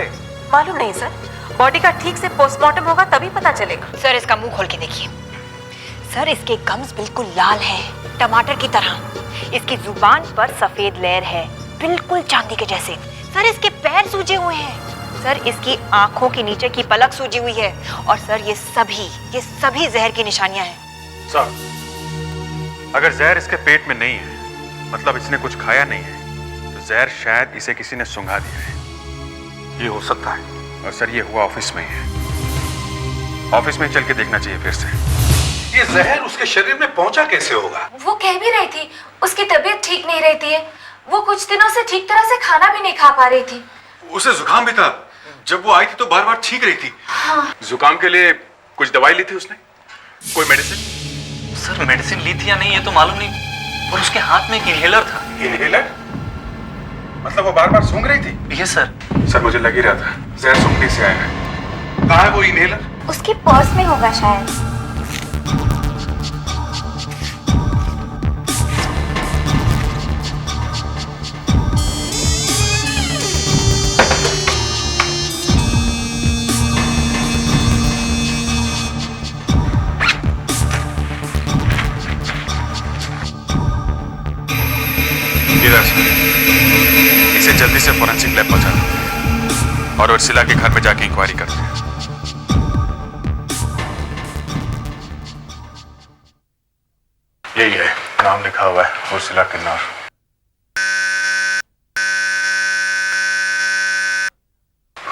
मालूम नहीं सर, बॉडी का ठीक से पोस्टमार्टम होगा तभी पता चलेगा। सर इसका मुंह खोल के देखिए। सर इसके गम्स बिल्कुल लाल हैं, टमाटर की तरह। इसकी जुबान पर सफेद लेयर है, बिल्कुल चांदी के जैसे। सर इसके पैर सूजे हुए हैं। सर इसकी आंखों के नीचे की पलक सूजी हुई है। और सर ये सभी जहर की निशानियां हैं। सर अगर जहर इसके पेट में नहीं है, मतलब इसने कुछ खाया नहीं है, तो जहर शायद इसे किसी ने सुंघा दिया है। ये हो सकता है। और सर ये हुआ ऑफिस में ही है। ऑफिस में चल के देखना चाहिए फिर से। ये जहर उसके शरीर में पहुंचा कैसे होगा? वो कह भी रही थी उसकी तबीयत ठीक नहीं रहती है। वो कुछ दिनों से ठीक तरह से खाना भी नहीं खा पा रही थी। उसे जुकाम भी था, जब वो आई थी तो बार बार छींक रही थी। हाँ। जुकाम के लिए कुछ दवाई ली थी उसने? कोई मेडिसिन? सर मेडिसिन ली थी या नहीं ये तो मालूम नहीं, पर उसके हाथ में एक इनहेलर था। इनहेलर? मतलब वो बार बार सूंघ रही थी? Yes sir. सर मुझे लग ही रहा था जहर सूंघने से आया है। कहाँ है वो इनहेलर? उसकी पर्स में होगा शायद। इसे जल्दी से फोरेंसिक लैब पहुंचा दो और उर्सिला के घर में जाके इंक्वायरी करते हैं। यही है, नाम लिखा हुआ है उर्सिला किन्नौर।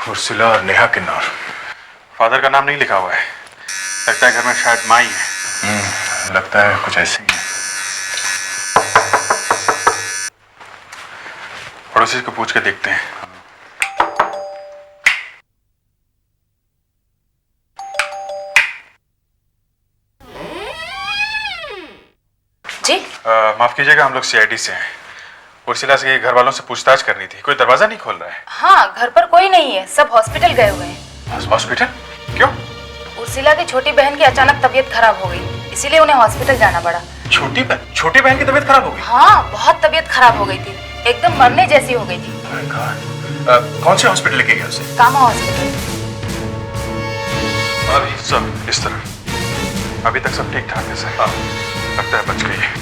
उर्सिला और नेहा किन्नौर। फादर का नाम नहीं लिखा हुआ है। लगता है घर में शायद माँ ही है। लगता है कुछ ऐसे ही है। पड़ोसी को पूछ के देखते हैं। जी माफ कीजिएगा, हम लोग सीआईडी से हैं। उर्सिला से घर वालों से पूछताछ करनी थी। कोई दरवाजा नहीं खोल रहा है। हाँ घर पर कोई नहीं है, सब हॉस्पिटल गए हुए हैं। हॉस्पिटल? क्यों? उर्सिला की छोटी बहन की अचानक तबीयत खराब हो गई, इसीलिए उन्हें हॉस्पिटल जाना पड़ा। छोटी बहन की तबीयत खराब हो गई? हाँ बहुत तबीयत खराब हो गई थी, एकदम मरने जैसी हो गई थी। कौन से हॉस्पिटल लेके गया उसे? कामा हॉस्पिटल। अभी सब इस तरह अभी तक सब ठीक ठाक है सर। लगता है बच गई है।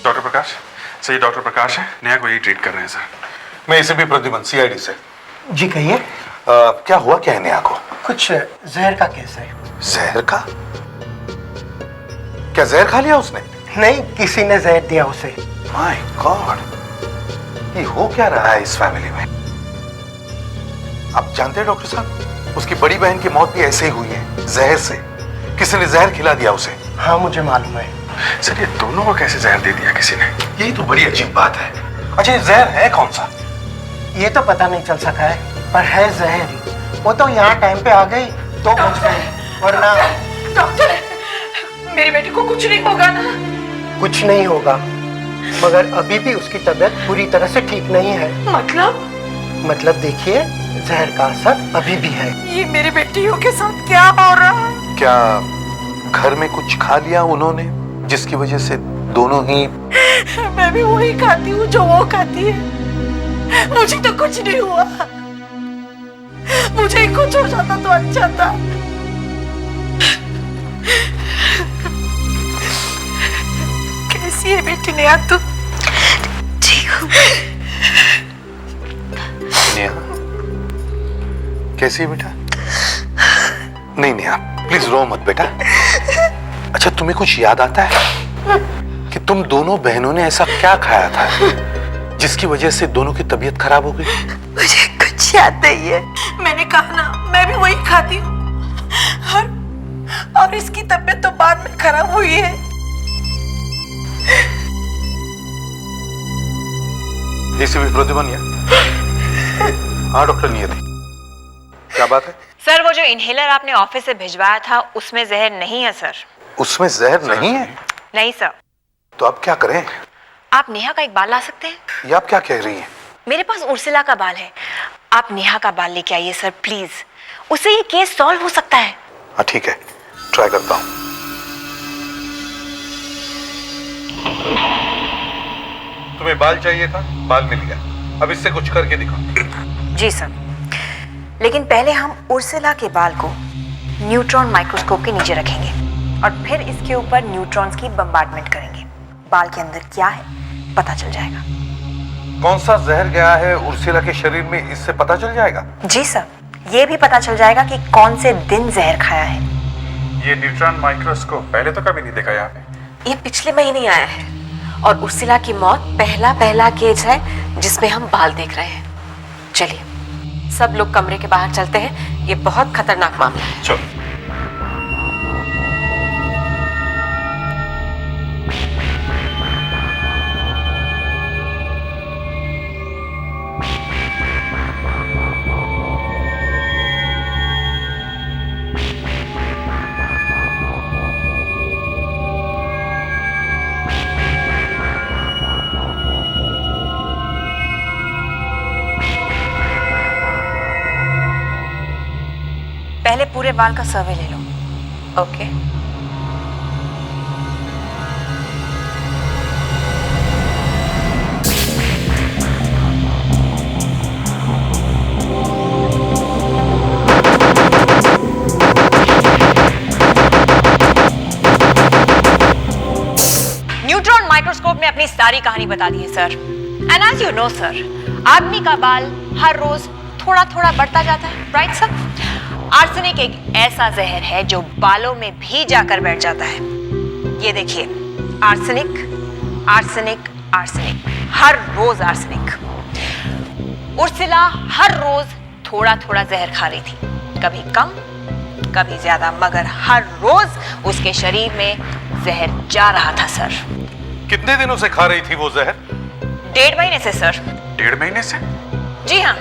डॉक्टर प्रकाश? सर ये डॉक्टर प्रकाश है, नेहा को यही ट्रीट कर रहे हैं सर। मैं इसे भी प्रद्युमन सीआईडी से। जी कहिए। क्या हुआ क्या है नेहा को? कुछ जहर का केस है। जहर का? क्या जहर खा लिया उसने? नहीं, किसी ने जहर दिया उसे। माय गॉड, ये हो क्या रहा है इस फैमिली में? आप जानते हैं डॉक्टर साहब, उसकी बड़ी बहन की मौत भी ऐसे ही हुई है, जहर से। किसी ने जहर खिला दिया उसे। हाँ मुझे मालूम है। सर ये दोनों को कैसे जहर दे दिया किसी ने? यही तो बड़ी अजीब बात है। अच्छा ये जहर है कौन सा? ये तो पता नहीं चल सका है, पर है जहर ही। वो तो यहाँ टाइम पे आ गई तो बच गई, वरना। डॉक्टर मेरी बेटी को कुछ नहीं होगा ना? कुछ नहीं होगा, मगर अभी भी उसकी तबीयत पूरी तरह से ठीक नहीं है। मतलब देखिए, जहर का असर अभी भी है। ये मेरी बेटियों के साथ क्या हो रहा है? क्या घर में कुछ खा लिया उन्होंने जिसकी वजह से दोनों ही? मैं भी वही खाती हूँ जो वो खाती है। मुझे तो कुछ नहीं हुआ, मुझे ही कुछ हो जाता तो अच्छा था। कैसी है बेटी नेहा तू? ठीक हूँ। नेहा कैसी है बेटा? नहीं नेहा प्लीज रो मत बेटा। अच्छा तुम्हें कुछ याद आता है कि तुम दोनों बहनों ने ऐसा क्या खाया था जिसकी वजह से दोनों की तबीयत खराब हो गई? मुझे कुछ याद नहीं है। मैंने कहा ना, मैं भी वही खाती हूँ। और इसकी तबीयत तो बाद में खराब हुई है। एसीपी प्रद्युमन। हाँ डॉक्टर नियति, क्या बात है? सर वो जो इनहेलर आपने ऑफिस से भिजवाया था उसमें जहर नहीं है सर। उसमें जहर नहीं है? नहीं सर। तो अब क्या करें? आप नेहा का एक बाल ला सकते हैं? ये आप क्या कह रही हैं? मेरे पास उर्सिला का बाल है, आप नेहा का बाल लेके आइए सर प्लीज, उससे ये केस सॉल्व हो सकता है। हाँ ठीक है, ट्राई करता हूँ। तुम्हें बाल चाहिए था, बाल मिल गया, अब इससे कुछ करके दिखाओ। जी सर, लेकिन पहले हम उर्सिला के बाल को न्यूट्रॉन माइक्रोस्कोप के नीचे रखेंगे और फिर इसके ऊपर न्यूट्रॉन्स की बम्बार्डमेंट करेंगे। बाल के अंदर क्या है पता चल जाएगा। कौन सा जहर गया है उर्सिला के शरीर में, इससे पता चल जाएगा? जी सर, ये भी पता चल जाएगा कि कौन से दिन जहर खाया है। ये न्यूट्रॉन माइक्रोस्कोप पहले तो कभी नहीं देखा यहाँ पे। ये पिछले महीने ही आया है और उर्सिला की मौत पहला केस है जिसमें हम बाल देख रहे हैं। चलिए सब लोग कमरे के बाहर चलते हैं, ये बहुत खतरनाक मामला है। चलो। पहले पूरे बाल का सर्वे ले लो। ओके। न्यूट्रॉन माइक्रोस्कोप ने अपनी सारी कहानी बता दी है sir. And as you know sir, आदमी का बाल हर रोज थोड़ा थोड़ा बढ़ता जाता है, राइट सर? आर्सेनिक एक ऐसा जहर है जो बालों में भी जाकर बैठ जाता है। ये देखिए, आर्सेनिक आर्सेनिक आर्सेनिक, हर रोज आर्सेनिक। उर्सिला हर रोज थोड़ा थोड़ा जहर खा रही थी, कभी कम कभी ज्यादा, मगर हर रोज उसके शरीर में जहर जा रहा था सर। कितने दिनों से खा रही थी वो जहर? 1.5 महीने से सर। 1.5 महीने से? जी हाँ।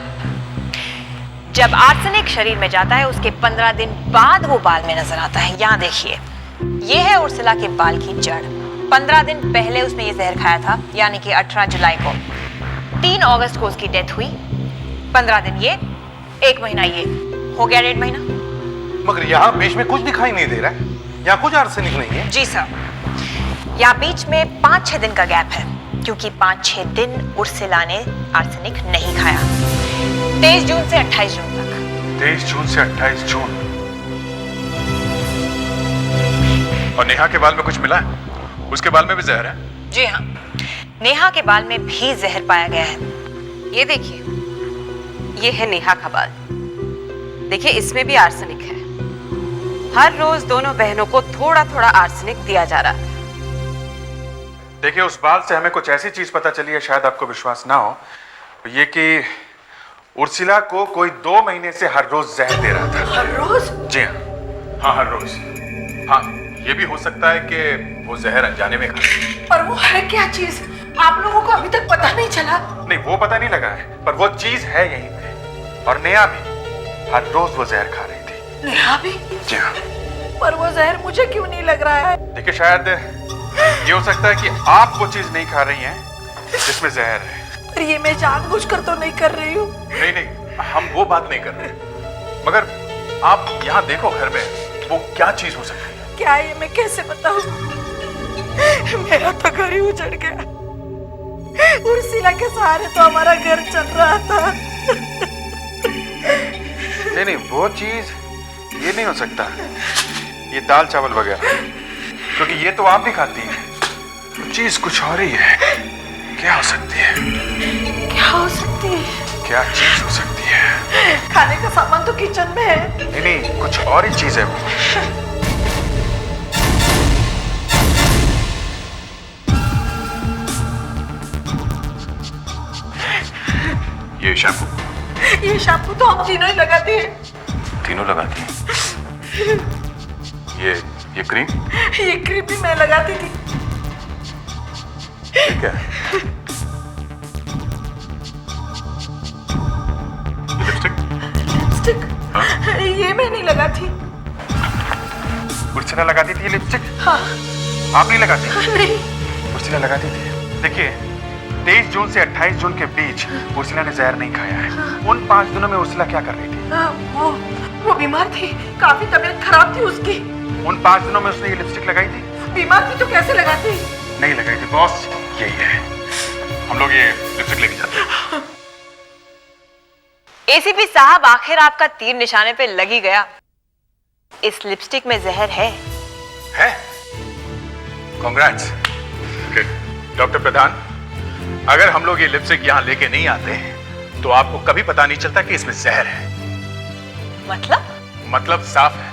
जब आर्सेनिक शरीर में जाता है उसके 15 दिन बाद वो बाल में नजर आता है। यहाँ देखिए, ये है उर्सिला के बाल की जड़। 15 दिन पहले उसने ये जहर खाया था, यानी कि 18 जुलाई को। 3 अगस्त को उसकी डेथ हुई। 15 दिन ये, 1 महीना ये, हो गया 1.5 महीना। मगर यहाँ बीच में कुछ दिखाई नहीं दे रहा है, यहाँ कुछ आर्सेनिक नहीं है। जी सर, यहाँ बीच में 5-6 दिन का गैप है, क्योंकि 5-6 दिन उर्सिला ने आर्सेनिक नहीं खाया। 23 जून से 28 जून तक। 23 जून से 28 जून। और नेहा के बाल में कुछ मिला है? उसके बाल में भी जहर है? जी हाँ, नेहा के बाल में भी जहर पाया गया है। ये देखिए, ये है नेहा का बाल। देखिए इसमें भी आर्सेनिक है। हर रोज दोनों बहनों को थोड़ा थोड़ा आर्सेनिक दिया जा रहा है। देखिए, उस बाल से हमें कुछ ऐसी चीज पता चली है, शायद आपको विश्वास ना हो, ये कि उर्सिला को कोई 2 महीने से हर रोज जहर दे रहा था। हर रोज? जी हाँ, हाँ हर रोज। हाँ, ये भी हो सकता है कि वो जहर अनजाने में खा। और वो है क्या चीज? आप लोगों को अभी तक पता नहीं चला? नहीं, वो पता नहीं लगा है, पर वो चीज है यहीं पे। और नेहा भी हर रोज वो जहर खा रही थी। नेहा भी? जी हाँ। पर वो जहर मुझे क्यों नहीं लग रहा है? देखिए, शायद ये हो सकता है कि आप वो चीज नहीं खा रही हैं जिसमें जहर है। पर ये मैं जानबूझकर तो नहीं कर रही हूँ। नहीं नहीं, हम वो बात नहीं कर रहे, मगर आप यहाँ देखो घर में वो क्या चीज हो सकती है। क्या ये मैं कैसे बताऊं? मेरा तो घर ही उजड़ गया। उर्सिला के सहारे तो हमारा घर चल रहा था। नहीं नहीं, वो चीज ये नहीं हो सकता, ये दाल चावल वगैरह, क्योंकि ये तो आप भी खाती हैं। चीज कुछ और ही है। क्या हो सकती है? क्या हो सकती है? क्या चीज हो सकती है? खाने का सामान तो किचन में है। नहीं नहीं, कुछ और ही चीज है वो। ये शैम्पू। ये शैम्पू तो हम तीनों ही लगाते हैं। तीनों लगाती हैं? ये क्रीम? ये क्रीम भी मैं लगाती थी। ये क्या है? ये लिपस्टिक? लिपस्टिक? ये मैं नहीं लगाती। उर्सिला लगाती थी ये लिपस्टिक? हाँ। आप नहीं लगाती? नहीं। उर्सिला लगाती थी। देखिए 23 जून से 28 जून के बीच उर्सिला ने जहर नहीं खाया है। उन 5 दिनों में उर्सिला क्या कर रही थी? वो बीमार थी, काफी तबीयत खराब थी उसकी। उन 5 दिनों में उसने ये लिपस्टिक लगाई थी? बीमार थी तो कैसे लगाती? नहीं लगाई थी बॉस, यही है। हम लोग ये लिपस्टिक लेके जाते हैं। एसीपी साहब, आखिर आपका तीर निशाने पे लग ही गया। इस लिपस्टिक में जहर है। कांग्रेट्स। डॉक्टर प्रधान, अगर हम लोग ये लिपस्टिक यहाँ लेके नहीं आते तो आपको कभी पता नहीं चलता कि इसमें जहर है। मतलब साफ है।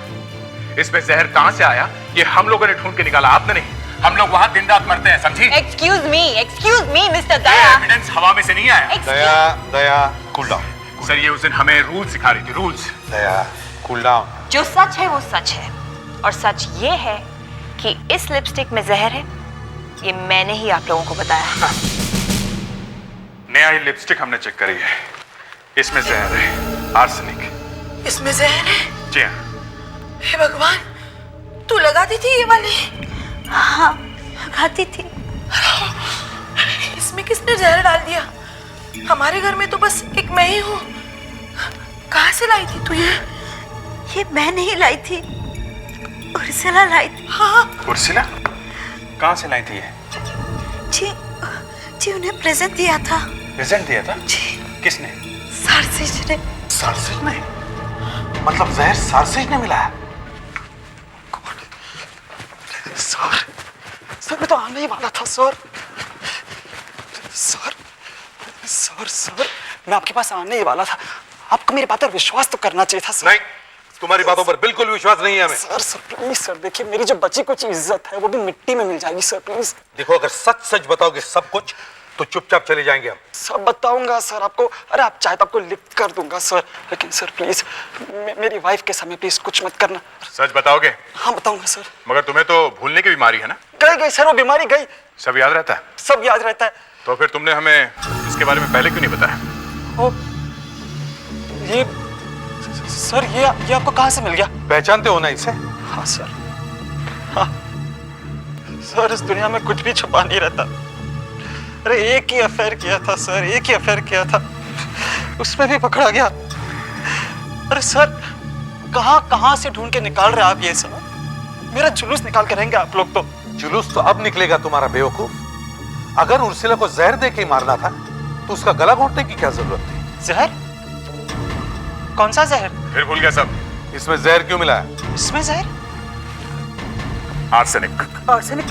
इसमें जहर कहां से आया ये हम लोगों ने ढूंढ के निकाला, आपने नहीं। हम लोग वहां दिन रात मरते हैं, समझी? एक्सक्यूज मी मिस्टर दया। एविडेंस हवा में से नहीं आया। दया कूल डाउन। सर ये उस दिन हमें रूल सिखा रही थी, रूल्स। दया कूल डाउन। जो सच है वो सच है, और सच ये है कि इस लिपस्टिक में जहर है। ये मैंने ही आप लोगों को बताया। नया ही लिपस्टिक हमने चेक करी है, इसमें जहर है, आर्सेनिक। इसमें जहर है? जी हाँ। हे भगवान, तू लगाती थी ये वाली? हाँ, लगाती थी। इसमें किसने जहर डाल दिया? हमारे घर में तो बस एक मैं ही हूँ। कहाँ से लाई थी तू ये? ये मैं नहीं लाई थी, उर्सिला लाई थी। हाँ। उर्सिला? कहाँ से लाई थी ये? जी उन्हें प्रेजेंट दिया था। प्रेजेंट दिया था? जी। किसने? सारसिज ने। सारसिज ने? मतलब जहर सारसिज ने मिलाया? सर मैं तो आने ही वाला था सर। मैं आपके पास आने ही वाला था। आपको मेरी बात पर विश्वास तो करना चाहिए था सर। नहीं, तुम्हारी बातों पर बिल्कुल विश्वास नहीं है हमें। सर प्लीज सर, देखिए मेरी जो बची कुछ इज्जत है वो भी मिट्टी में मिल जाएगी सर, प्लीज। देखो, अगर सच बताओगे सब कुछ तो चुपचाप चले जाएंगे हम। सब बताऊंगा सर आपको। अरे आप चाहे तो आपको लिख कर दूंगा सर, लेकिन सर प्लीज मेरी वाइफ के सामने प्लीज कुछ मत करना। सच बताओगे? हाँ बताऊंगा सर। मगर तुम्हें तो भूलने की बीमारी है ना? गई सर, वो बीमारी गई। सब याद रहता है? सब याद रहता है। तो फिर तुमने हमें इसके बारे में पहले क्यों नहीं बताया? ये सर ये आपको कहाँ से मिल गया? पहचानते हो ना इसे? हाँ सर। हाँ सर, इस दुनिया में कुछ भी छुपा नहीं रहता। अरे एक ही अफेयर किया था सर, एक ही अफेयर किया था, उसमें भी पकड़ा गया। अरे सर कहाँ से ढूंढ के निकाल रहे आप ये सब? मेरा जुलूस निकाल के रहेंगे आप लोग तो। जुलूस तो अब निकलेगा तुम्हारा बेवकूफ। अगर उर्सिला को जहर दे के मारना था तो उसका गला घोंटने की क्या जरूरत थी? जहर? कौन सा जहर? फिर भूल गया सब। इसमें जहर क्यों मिला है? इसमें जहर? आर्सेनिक। आर्सेनिक?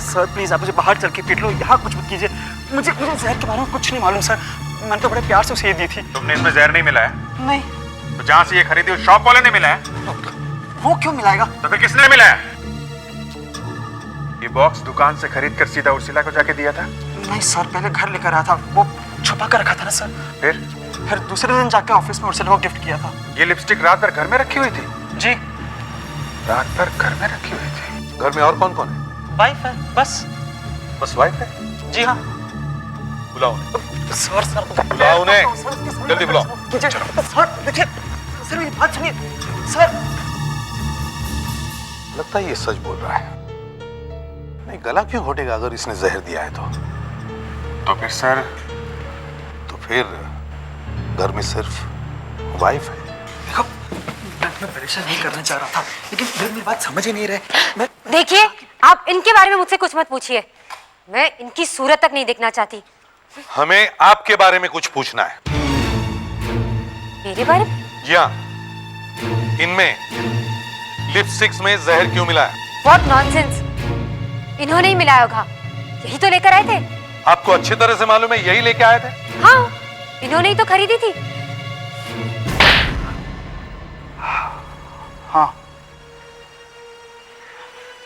सर प्लीज आप मुझे बाहर चल के पीट लो, यहाँ कुछ मत कीजिए। मुझे जहर के बारे में कुछ नहीं मालूम सर। मैंने तो बड़े प्यार से उसे दी थी। तुमने इसमें जहर नहीं मिलाया? नहीं। तो जहाँ से ये खरीदी उस शॉप वाले ने मिलाया? वो क्यों मिलाएगा? तो फिर किसने मिलाया? ये बॉक्स दुकान से खरीद कर सीधा उर्सिला को जाके दिया था? नहीं सर, पहले घर लेकर आया था, वो छुपा कर रखा था ना सर। फिर दूसरे दिन जाके ऑफिस में उर्सिला को गिफ्ट किया था। ये लिपस्टिक रात भर घर में रखी हुई थी? जी। रात भर घर में रखी हुई थी। घर में और कौन कौन है? वाइफ है बस वाइफ है? जी हाँ। बुलाओ सर बुलाओ उन्हें, जल्दी बुलाओ। सर देखिए, सर मेरी बात सुनिए सर। लगता है ये सच बोल रहा है। नहीं, गला क्यों घोटेगा अगर इसने जहर दिया है तो फिर सर? तो फिर घर में सिर्फ वाइफ है। देखो मैं परेशान नहीं करना चाह रहा था, लेकिन मेरी बात समझ ही नहीं रहे। देखिए, आप इनके बारे में मुझसे कुछ मत पूछिए। मैं इनकी सूरत तक नहीं देखना चाहती। हमें आपके बारे में कुछ पूछना है। मेरे बारे में? जी हाँ, इनमें लिपस्टिक्स में जहर क्यों मिला है? What nonsense! इन्होंने ही मिलाया होगा, यही तो लेकर आए थे। आपको अच्छी तरह से मालूम है यही लेके आए थे? हाँ, इन्होंने ही तो खरीदी थी। हाँ,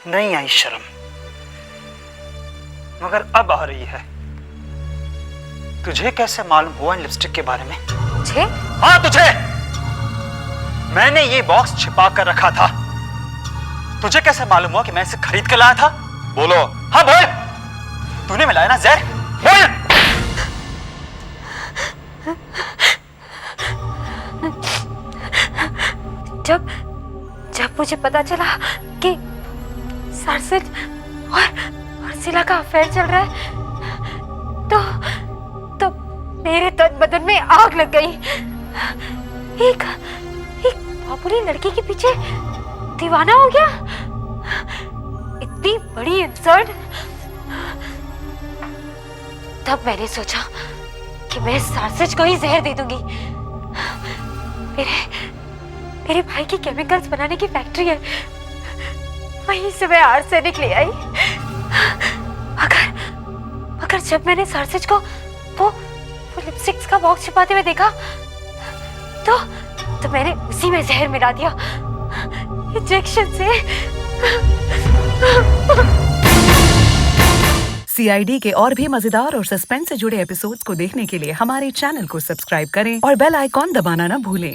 नहीं आई शर्म, मगर अब आ रही है। तुझे कैसे मालूम हुआ इन लिपस्टिक के बारे में? मुझे? हाँ तुझे। मैंने ये बॉक्स छिपा कर रखा था। तुझे कैसे मालूम हुआ कि मैं इसे खरीद कर लाया था? बोलो। हाँ बोल, तूने मिलाया ना जहर? बोल। जब मुझे पता चला कि सरसिज और सिला का अफेयर चल रहा है, तो मेरे तन बदन में आग लग गई। एक मामूली लड़की के पीछे दीवाना हो गया। इतनी बड़ी इंसल्ट। तब मैंने सोचा कि मैं सरसिज को ही जहर दे दूंगी। मेरे भाई की केमिकल्स बनाने की फैक्ट्री है, वहीं से मैं आर्सेनिक ले आई। अगर जब मैंने सरसिज को वो लिपस्टिक्स का बॉक्स छिपाते हुए देखा तो मैंने उसी में जहर मिला दिया, इंजेक्शन से। CID के और भी मजेदार और सस्पेंस से जुड़े एपिसोड्स को देखने के लिए हमारे चैनल को सब्सक्राइब करें और बेल आइकॉन दबाना ना भूलें।